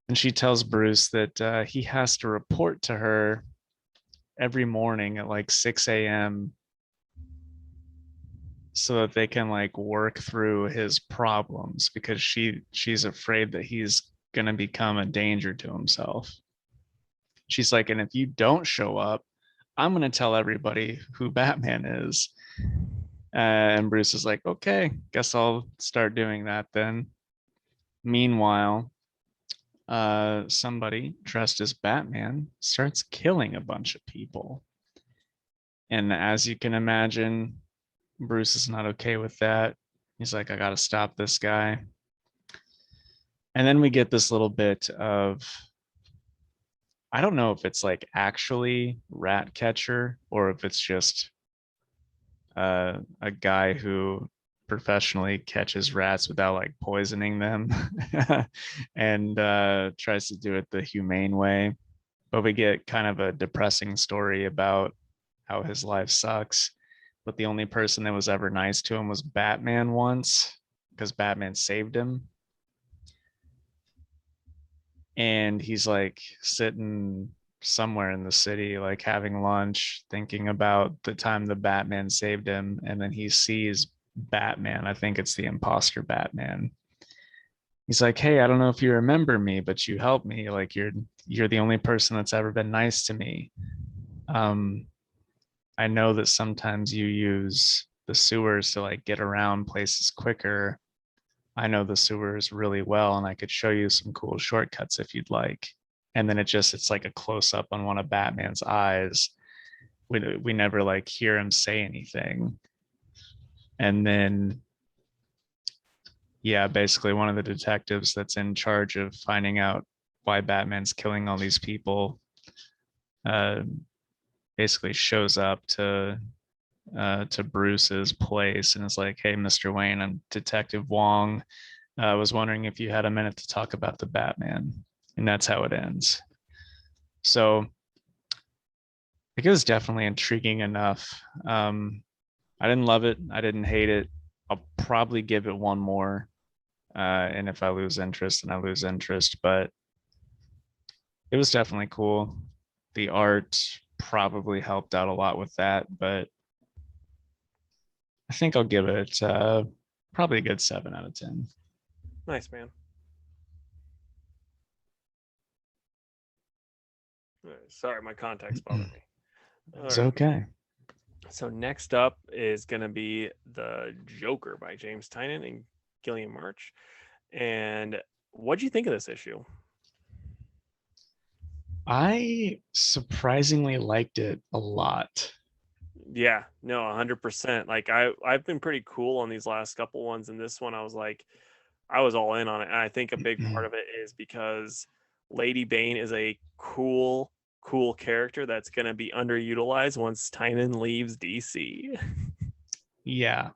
And she tells Bruce that he has to report to her every morning at like 6 a.m. so that they can like work through his problems because she's afraid that he's going to become a danger to himself. She's like, and if you don't show up, I'm going to tell everybody who Batman is. And Bruce is like, okay, guess I'll start doing that then. Meanwhile, somebody dressed as Batman starts killing a bunch of people. And as you can imagine, Bruce is not okay with that. He's like, I got to stop this guy. And then we get this little bit of, I don't know if it's like actually rat catcher or if it's just a guy who professionally catches rats without like poisoning them and tries to do it the humane way. But we get kind of a depressing story about how his life sucks. But the only person that was ever nice to him was Batman once because Batman saved him. And he's like sitting somewhere in the city, like having lunch, thinking about the time the Batman saved him. And then he sees Batman. I think it's the Imposter Batman. He's like, hey, I don't know if you remember me, but you helped me. Like you're the only person that's ever been nice to me. I know that sometimes you use the sewers to like get around places quicker. I know the sewers really well and I could show you some cool shortcuts if you'd like. And then it's like a close up on one of Batman's eyes. We never like hear him say anything. And then yeah, basically one of the detectives that's in charge of finding out why Batman's killing all these people uh basically shows up to Bruce's place and is like, hey, Mr. Wayne, I'm Detective Wong. I was wondering if you had a minute to talk about the Batman. And that's how it ends. So it was definitely intriguing enough. I didn't love it. I didn't hate it. I'll probably give it one more. And if I lose interest, then I lose interest. But it was definitely cool. The art probably helped out a lot with that. But I think I'll give it probably a good 7 out of 10. Nice, man. Sorry, my contact's bothering me. It's okay. So next up is going to be The Joker by James Tynion and Gillian March. And what do you think of this issue? I surprisingly liked it a lot. Yeah, no, 100%. Like I've been pretty cool on these last couple ones, and this one I was like, I was all in on it. And I think a big part of it is because Lady Bane is a cool character that's going to be underutilized once Tynan leaves DC. Yeah.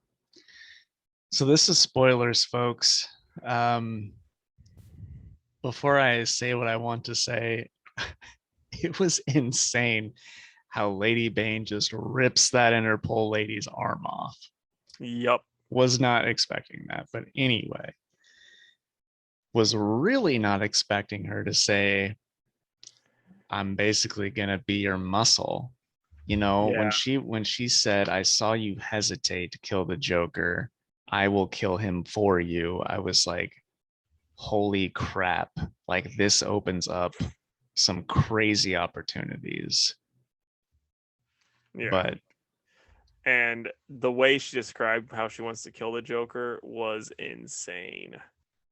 So this is spoilers, folks. Before I say what I want to say, it was insane how Lady Bane just rips that Interpol lady's arm off. Yep. Was not expecting that, but anyway, was really not expecting her to say, I'm basically gonna be your muscle. You know, Yeah. when she said, I saw you hesitate to kill the Joker, I will kill him for you. I was like, holy crap. Like this opens up some crazy opportunities. Yeah. But And the way she described how she wants to kill the Joker was insane.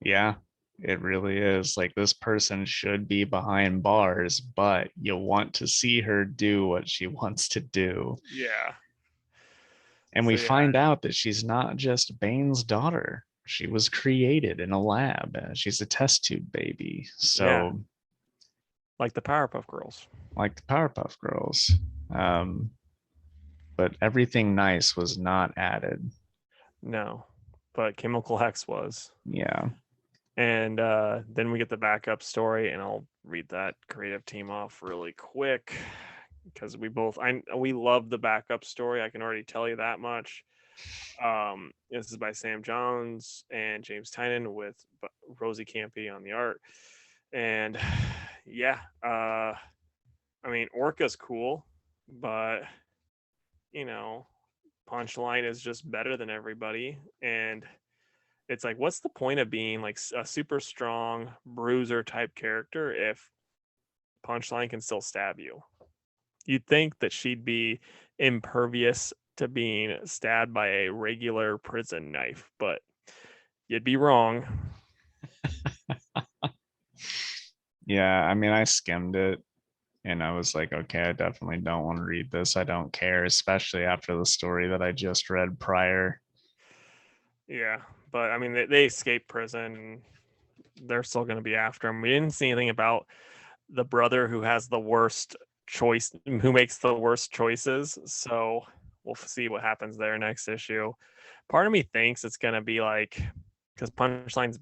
yeah, it really is. Like this person should be behind bars, but you want to see her do what she wants to do. Yeah. And So we yeah, find out that she's not just Bane's daughter. She was created in a lab. She's a test tube baby. yeah, So, like the Powerpuff Girls. like the Powerpuff Girls. Um, but everything nice was not added. No, but Chemical X was. Yeah. And then we get the backup story, and I'll read that creative team off really quick because we love the backup story. I can already tell you that much. This is by Sam Johns and James Tynan with Rosie Campy on the art. And yeah, I mean, Orca's cool, but you know, Punchline is just better than everybody. And it's like, what's the point of being like a super strong bruiser type character if Punchline can still stab you? You'd think that she'd be impervious to being stabbed by a regular prison knife, but you'd be wrong. Yeah, I mean, I skimmed it and I was like, okay, I definitely don't want to read this. I don't care, especially after the story that I just read prior. Yeah, but I mean, they escaped prison. They're still going to be after him. We didn't see anything about the brother who has the worst choice, who makes the worst choices. So we'll see what happens there next issue. Part of me thinks it's going to be like, because Punchline's,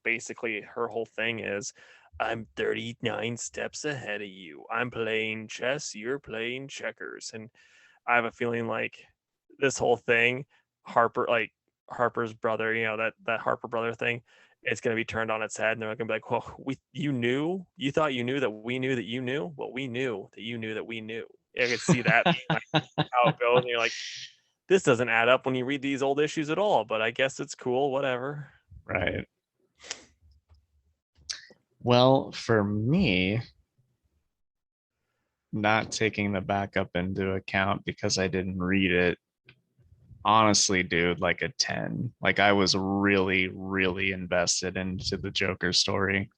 basically her whole thing is, I'm 39 steps ahead of you. I'm playing chess, you're playing checkers. And I have a feeling like this whole thing, Harper's brother, that Harper brother thing, it's going to be turned on its head, and they're going to be like, "Well, you thought you knew that we knew that you knew. Well, we knew that you knew that we knew." I could see that being like how it goes, and you're like, "This doesn't add up when you read these old issues at all." But I guess it's cool, whatever. Right. Well, for me, not taking the backup into account because I didn't read it, honestly, dude, like a 10. Like I was really, really invested into the Joker story.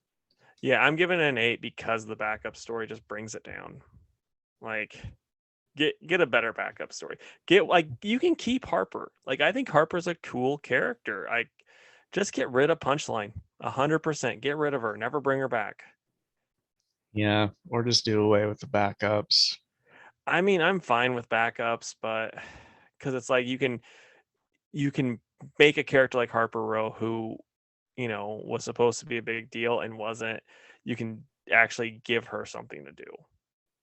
Yeah, I'm giving it an 8 because the backup story just brings it down. Like, get a better backup story. You can keep Harper. Like, I think Harper's a cool character. I just get rid of Punchline 100%. Get rid of her. Never bring her back. Yeah, or just do away with the backups. I mean, I'm fine with backups, but because it's like you can make a character like Harper Row who was supposed to be a big deal and wasn't. You can actually give her something to do.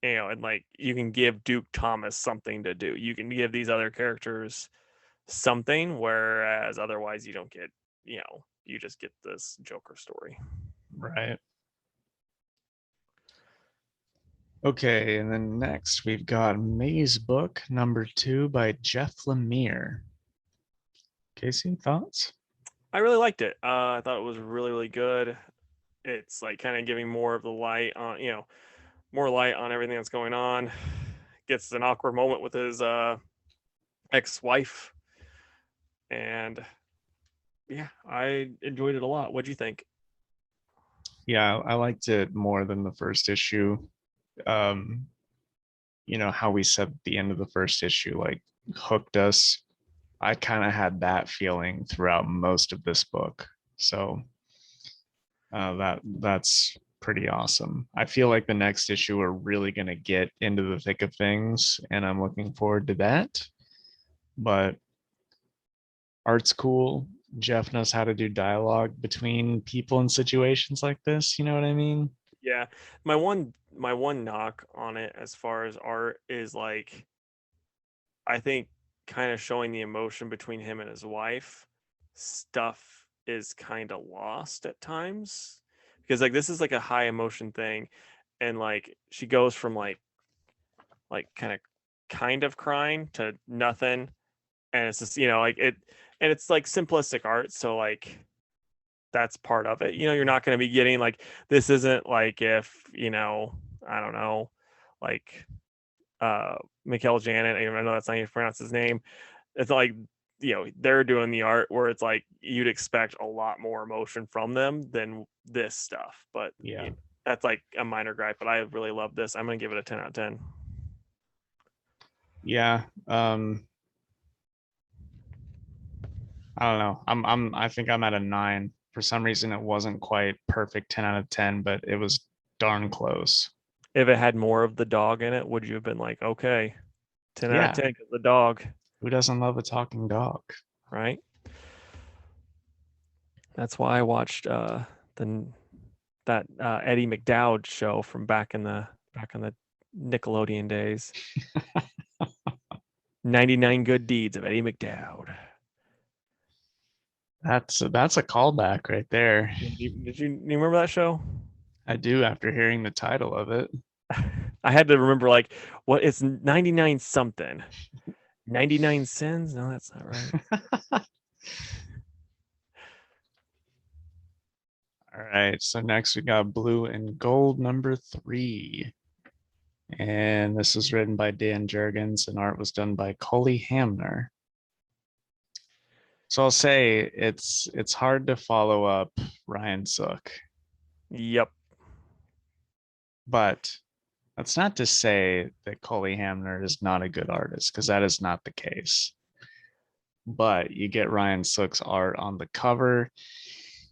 And like you can give Duke Thomas something to do. You can give these other characters something, whereas otherwise you don't get, you just get this Joker story. Right. Okay, and then next we've got Mazebook #2 by Jeff Lemire. Casey, thoughts? I really liked it. I thought it was really, really good. It's like kind of giving more of the light on, more light on everything that's going on. Gets an awkward moment with his ex-wife, and yeah, I enjoyed it a lot. What'd you think? Yeah, I liked it more than the first issue. Um, how we said at the end of the first issue, like hooked us. I kind of had that feeling throughout most of this book. So that's pretty awesome. I feel like the next issue we're really going to get into the thick of things, and I'm looking forward to that. But art's cool. Jeff knows how to do dialogue between people in situations like this. You know what I mean? Yeah, my one knock on it as far as art is like I think kind of showing the emotion between him and his wife stuff is kind of lost at times because like this is like a high emotion thing, and like she goes from like kind of crying to nothing, and it's just like it, and it's like simplistic art, so like that's part of it. You're not going to be getting like, this isn't like if I don't know, like Mikhail Janet, I know that's not how you pronounce his name. It's like they're doing the art where it's like you'd expect a lot more emotion from them than this stuff, but Yeah. that's like a minor gripe, but I really love this. I'm gonna give it a 10 out of 10. Yeah. I don't know. I think I'm at a 9. For some reason it wasn't quite perfect 10 out of 10, but it was darn close. If it had more of the dog in it, would you have been like, okay, 10 out of Yeah. 10 because the dog, Who doesn't love a talking dog? right? That's why I watched the that Eddie McDowd show from back in the Nickelodeon days. 99 Good Deeds of Eddie McDowd. That's a callback right there. Did you remember that show? I do after hearing the title of it. I had to remember like what it's 99 something. 99 Sins? No, that's not right. All right. So next we got Blue and Gold number 3. And this was written by Dan Jurgens and art was done by Cully Hamner. So I'll say it's hard to follow up Ryan Sook. Yep. But that's not to say that Cully Hamner is not a good artist, because that is not the case. But you get Ryan Sook's art on the cover.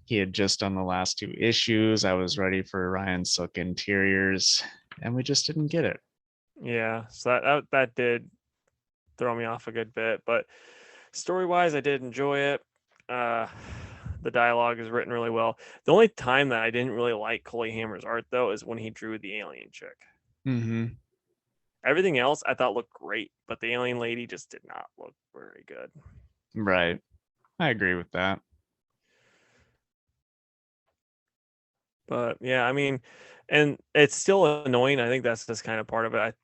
He had just done the last 2 issues. I was ready for Ryan Sook interiors, and we just didn't get it. Yeah. So that did throw me off a good bit, but story-wise, I did enjoy it. The dialogue is written really well. The only time that I didn't really like Cully Hammer's art, though, is when he drew the alien chick. Mm-hmm. Everything else I thought looked great, but the alien lady just did not look very good. Right. I agree with that. But yeah, I mean, and it's still annoying. I think that's just kind of part of it.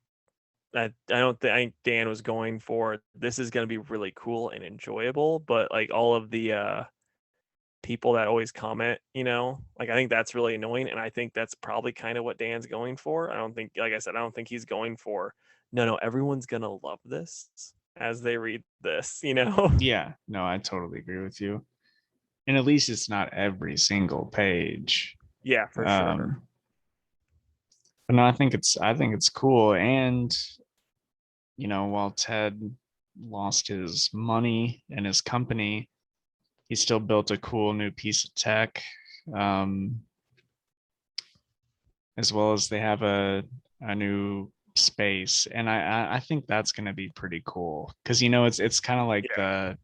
I don't think I think Dan was going for this is going to be really cool and enjoyable, but like all of the people that always comment, like I think that's really annoying, and I think that's probably kind of what Dan's going for. I don't think, like I said, I don't think he's going for no, everyone's gonna love this as they read this. Yeah, no, I totally agree with you. And at least it's not every single page. Yeah, for sure. But no, I think it's cool. And while Ted lost his money and his company, he still built a cool new piece of tech. As well as they have a new space. And I think that's gonna be pretty cool. Because it's kind of like Yeah,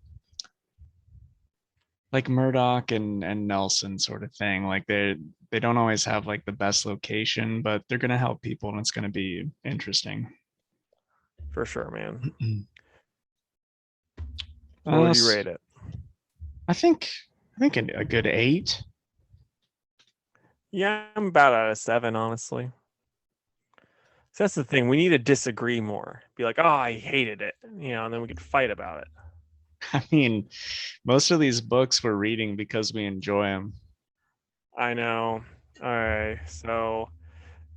like Murdoch and Nelson sort of thing. Like they don't always have like the best location, but they're gonna help people and it's gonna be interesting. for sure, man. So what Uh, would you rate it? I think a good 8. Yeah, I'm about out of 7, honestly. So that's the thing. We need to disagree more. Be like, oh, I hated it, and then we could fight about it. I mean, most of these books we're reading because we enjoy them. I know. All right. So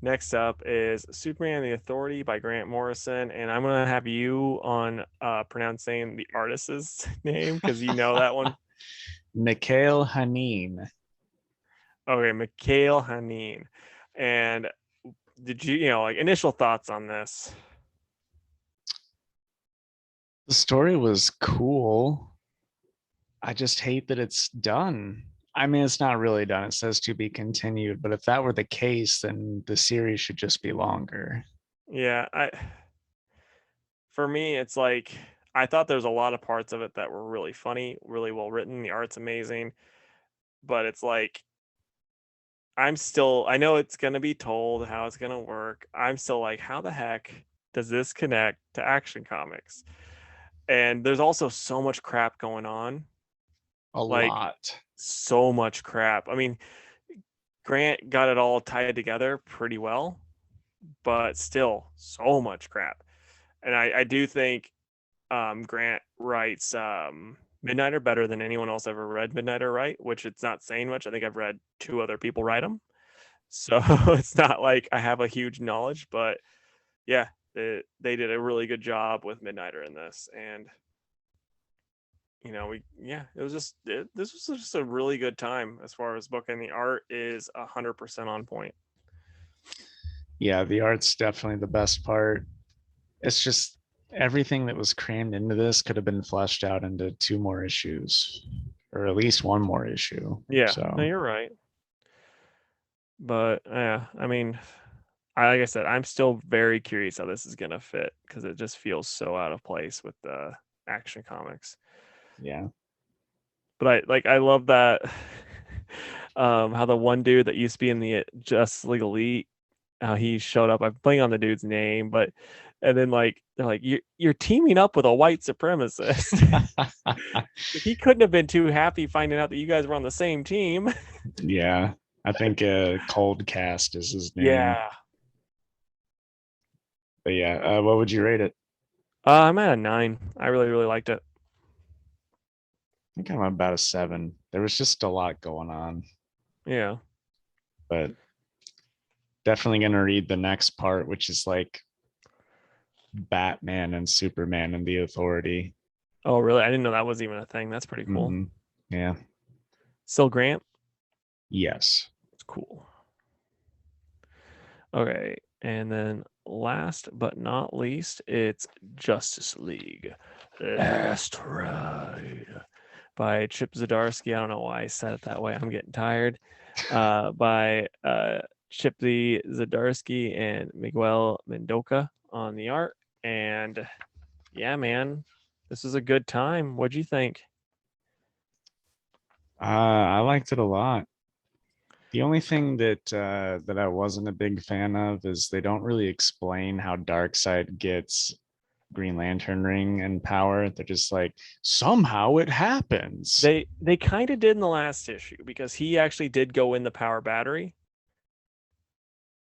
next up is Superman the Authority by Grant Morrison. And I'm going to have you on pronouncing the artist's name because you know that one. Mikhail Hanin. Okay, Mikhail Hanin. And did you, like initial thoughts on this? The story was cool. I just hate that it's done. I mean, it's not really done. It says to be continued, but if that were the case, then the series should just be longer. Yeah, for me, it's like I thought there's a lot of parts of it that were really funny, really well written. The art's amazing, but it's like I know it's gonna be told how it's gonna work. I'm still like, how the heck does this connect to Action Comics? And there's also so much crap going on, A like lot. so much crap. I mean, Grant got it all tied together pretty well, but still so much crap. And I do think Grant writes Midnighter better than anyone else ever read Midnighter write, which it's not saying much. I think I've read 2 other people write them. So it's not like I have a huge knowledge, but yeah, they did a really good job with Midnighter in this. And this was just a really good time as far as book, and the art is 100% on point. Yeah, the art's definitely the best part. It's just everything that was crammed into this could have been fleshed out into 2 more issues, or at least 1 more issue. Yeah, no, So you're right. But yeah, I mean, like I said, I'm still very curious how this is gonna fit because it just feels so out of place with the Action Comics. yeah. But I love that how the one dude that used to be in the Justice League Elite, how he showed up. I'm playing on the dude's name, but And then like they're like, you're teaming up with a white supremacist. He couldn't have been too happy finding out that you guys were on the same team. Yeah, I think Cold Cast is his name. Yeah. But yeah, what would you rate it? I'm at a 9. I really, really liked it. I think I'm about a 7. There was just a lot going on, Yeah. but definitely gonna read the next part, which is like Batman and Superman and the Authority. Oh, really? I didn't know that was even a thing. That's pretty cool. Yeah. Still Grant? Yes. It's cool. Okay. And then last but not least, it's Justice League Last Ride by Chip Zdarsky. I don't know why I said it that way. I'm getting tired. By Chip Zdarsky and Miguel Mendoza on the art. And yeah, man, this is a good time. What'd you think? I liked it a lot. The only thing that I wasn't a big fan of is they don't really explain how Darkseid gets Green Lantern ring and power. They're just like, somehow it happens. They kind of did in the last issue because he actually did go in the power battery.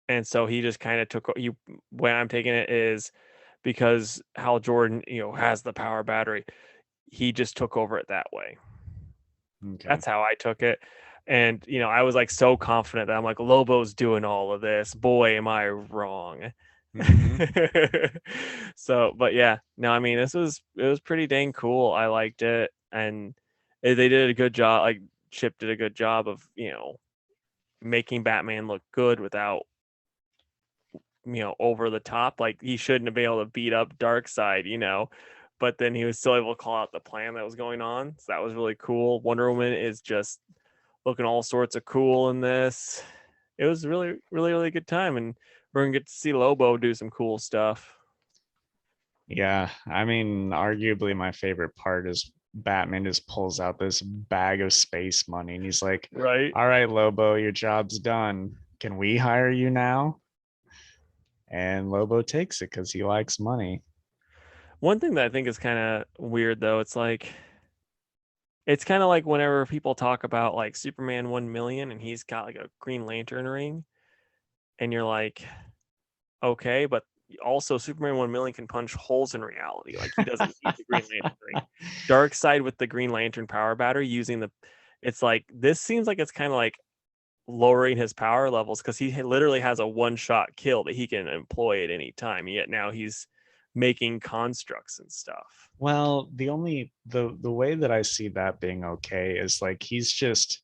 And so he just kind of took you. Way I'm taking it is because Hal Jordan, has the power battery. He just took over it that way. Okay. That's how I took it. And I was like so confident that I'm like, Lobo's doing all of this. Boy, am I wrong. So, but yeah, no, I mean, it was pretty dang cool. I liked it, and they did a good job. Like Chip did a good job of making Batman look good without over the top. Like he shouldn't have been able to beat up Darkseid, but then he was still able to call out the plan that was going on. So that was really cool. Wonder Woman is just looking all sorts of cool in this. It was really, really, really good time, and we're gonna get to see Lobo do some cool stuff. Yeah, I mean, arguably my favorite part is Batman just pulls out this bag of space money and he's like, Right. all right, Lobo, your job's done. Can we hire you now? And Lobo takes it because he likes money. One thing that I think is kind of weird though, it's kind of like whenever people talk about like Superman 1 million and he's got like a Green Lantern ring, and you're like, okay, but also Superman 1 million can punch holes in reality. Like he doesn't need the Green Lantern ring. Darkseid with the Green Lantern power battery using it's like this seems like it's kind of like lowering his power levels because he literally has a one-shot kill that he can employ at any time. Yet now he's making constructs and stuff. Well, the way that I see that being okay is like he's just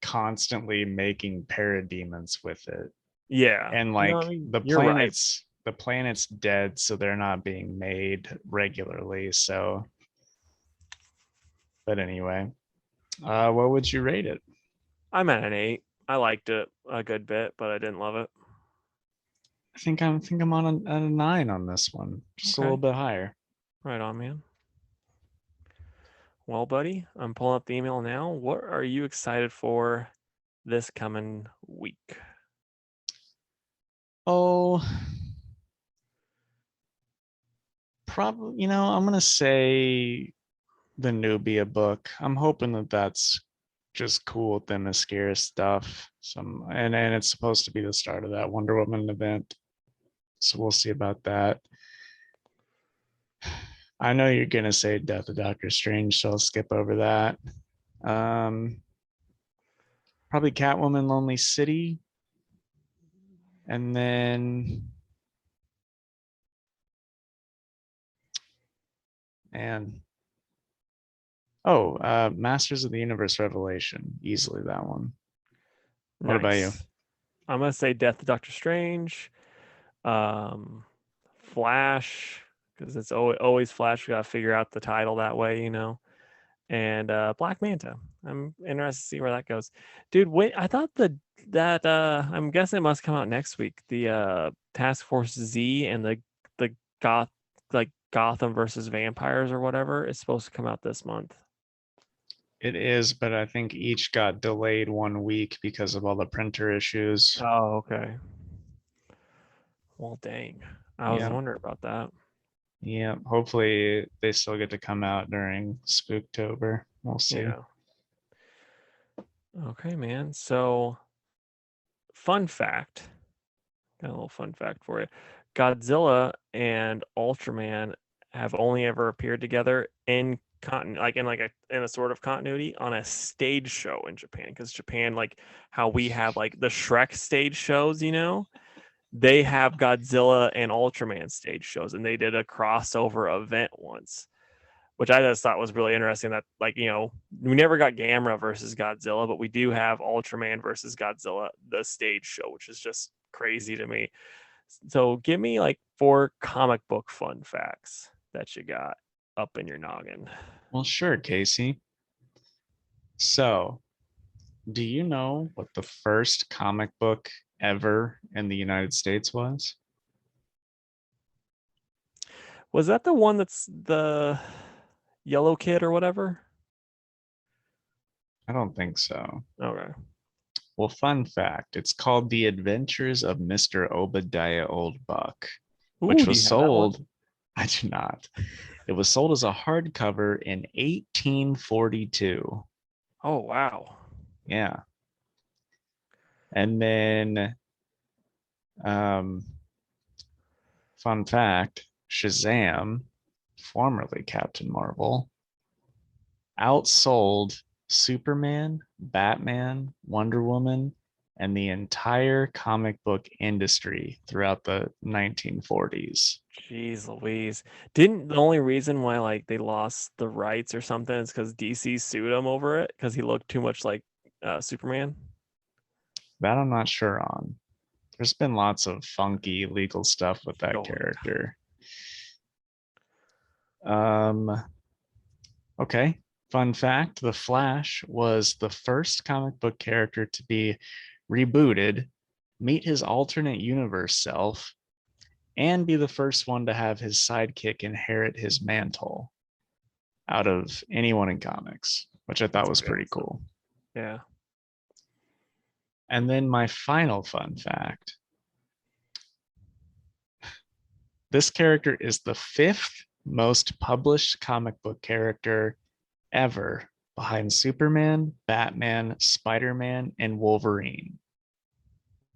constantly making parademons with it. Yeah. And No, like I mean, you're right. the planet's dead, so they're not being made regularly. So but anyway, what would you rate it? I'm at an 8. I liked it a good bit, but I didn't love it. I think I'm on a 9 on this one, just a little Okay. bit higher. Right on, man. Well, buddy, I'm pulling up the email now. What are you excited for this coming week? Oh, probably, I'm gonna say the Nubia book. I'm hoping that that's just cool with them Themyscira stuff. And it's supposed to be the start of that Wonder Woman event. So we'll see about that. I know you're gonna say Death of Doctor Strange, so I'll skip over that. Um, Probably Catwoman, Lonely City, and then and Masters of the Universe Revelation, easily that one. What about you? Nice. I'm gonna say Death of Doctor Strange, um, Flash, because it's always Flash. We gotta figure out the title that way. And Black Manta. I'm interested to see where that goes, dude. Wait, I thought that I'm guessing it must come out next week. The Task Force Z and the Gotham versus Vampires or whatever is supposed to come out this month. It is, but I think each got delayed 1 week because of all the printer issues. Oh, okay. Well, dang. I was Yeah. wondering about that. Yeah. Hopefully they still get to come out during Spooktober. We'll see. Yeah. Okay, man. So, fun fact. Got a little fun fact for you. Godzilla and Ultraman have only ever appeared together in in a sort of continuity on a stage show in Japan. Because Japan, like how we have like the Shrek stage shows, they have Godzilla and Ultraman stage shows, and they did a crossover event once, which I just thought was really interesting. That we never got Gamera versus Godzilla, but we do have Ultraman versus Godzilla, the stage show, which is just crazy to me. So give me like 4 comic book fun facts that you got up in your noggin. Well, sure, Casey. So, do you know what the first comic book ever in the United States was? Was that the one that's the yellow kid or whatever? I don't think so. Okay. Well, fun fact, it's called The Adventures of Mr. Obadiah Oldbuck, Ooh, which do was you have that one? sold, I do not. It was sold as a hardcover in 1842. Oh, wow. Yeah. And then um fun fact, Shazam, formerly Captain Marvel, outsold Superman, Batman, Wonder Woman, and the entire comic book industry throughout the 1940s. Jeez Louise. Didn't the only reason why like they lost the rights or something is because DC sued him over it because he looked too much like Superman? That I'm not sure on. There's been lots of funky legal stuff with that Oh, character. Um, okay. Fun fact, The Flash was the first comic book character to be rebooted, meet his alternate universe self, and be the first one to have his sidekick inherit his mantle out of anyone in comics, which I thought that's was pretty pretty awesome. cool. Yeah. And then my final fun fact, this character is the 5th most published comic book character ever, behind Superman, Batman, Spider-Man, and Wolverine.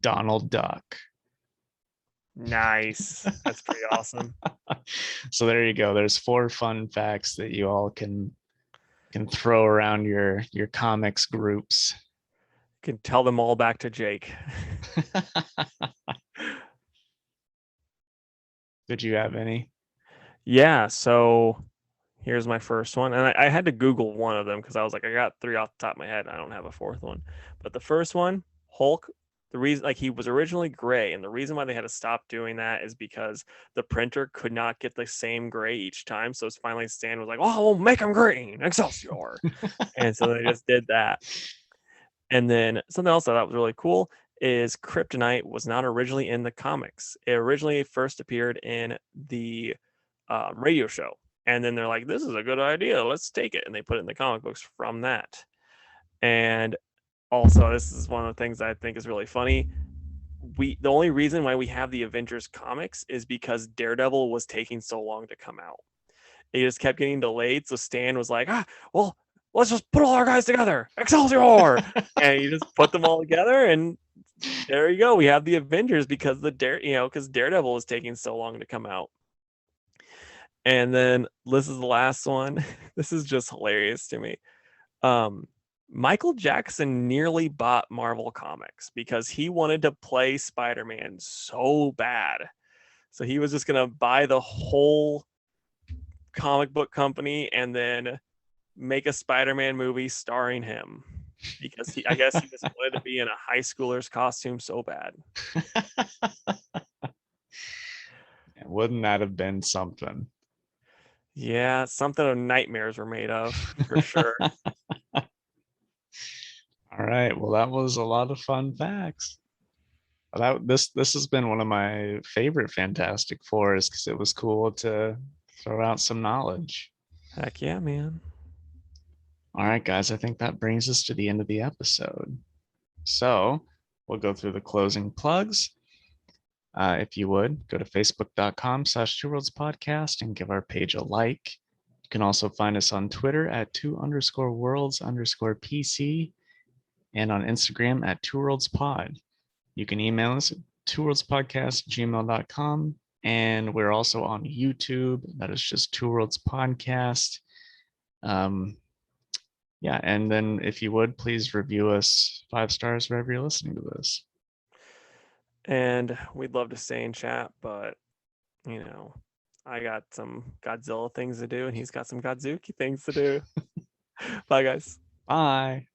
Donald Duck. Nice. That's pretty awesome. So there you go. There's 4 fun facts that you all can throw around your comics groups. Can tell them all back to Jake. Did you have any? Yeah, so here's my first one. And I had to Google one of them because I was like, I got 3 off the top of my head. I don't have a 4th one. But the first one, Hulk, the reason like he was originally gray, and the reason why they had to stop doing that is because the printer could not get the same gray each time. So it's finally Stan was like, oh, we'll make him green, Excelsior. And so they just did that. And then something else I thought was really cool is Kryptonite was not originally in the comics. It originally first appeared in the radio show. And then they're like, this is a good idea. Let's take it. And they put it in the comic books from that. And also, this is one of the things that I think is really funny. The only reason why we have the Avengers comics is because Daredevil was taking so long to come out. It just kept getting delayed. So Stan was like, well, let's just put all our guys together. Excelsior. And you just put them all together, and there you go. We have the Avengers because because Daredevil was taking so long to come out. And then this is the last one. This is just hilarious to me. Michael Jackson nearly bought Marvel Comics because he wanted to play Spider-Man so bad. So he was just going to buy the whole comic book company and then make a Spider-Man movie starring him because I guess he just wanted to be in a high schooler's costume so bad. Wouldn't that have been something? Yeah, something of nightmares were made of for sure. All right. Well, that was a lot of fun facts. This has been one of my favorite Fantastic Fours because it was cool to throw out some knowledge. Heck yeah, man. All right, guys, I think that brings us to the end of the episode. So we'll go through the closing plugs. If you would, go to facebook.com/2worldspodcast and give our page a like. You can also find us on Twitter at 2_worlds_PC and on Instagram at 2worldspod. You can email us at 2worldspodcast@gmail.com. And we're also on YouTube. That is just 2worldspodcast. Yeah, and then if you would, please review us 5 stars wherever you're listening to this. And we'd love to stay in chat, but you know, I got some Godzilla things to do, and he's got some Godzuki things to do. Bye, guys. Bye.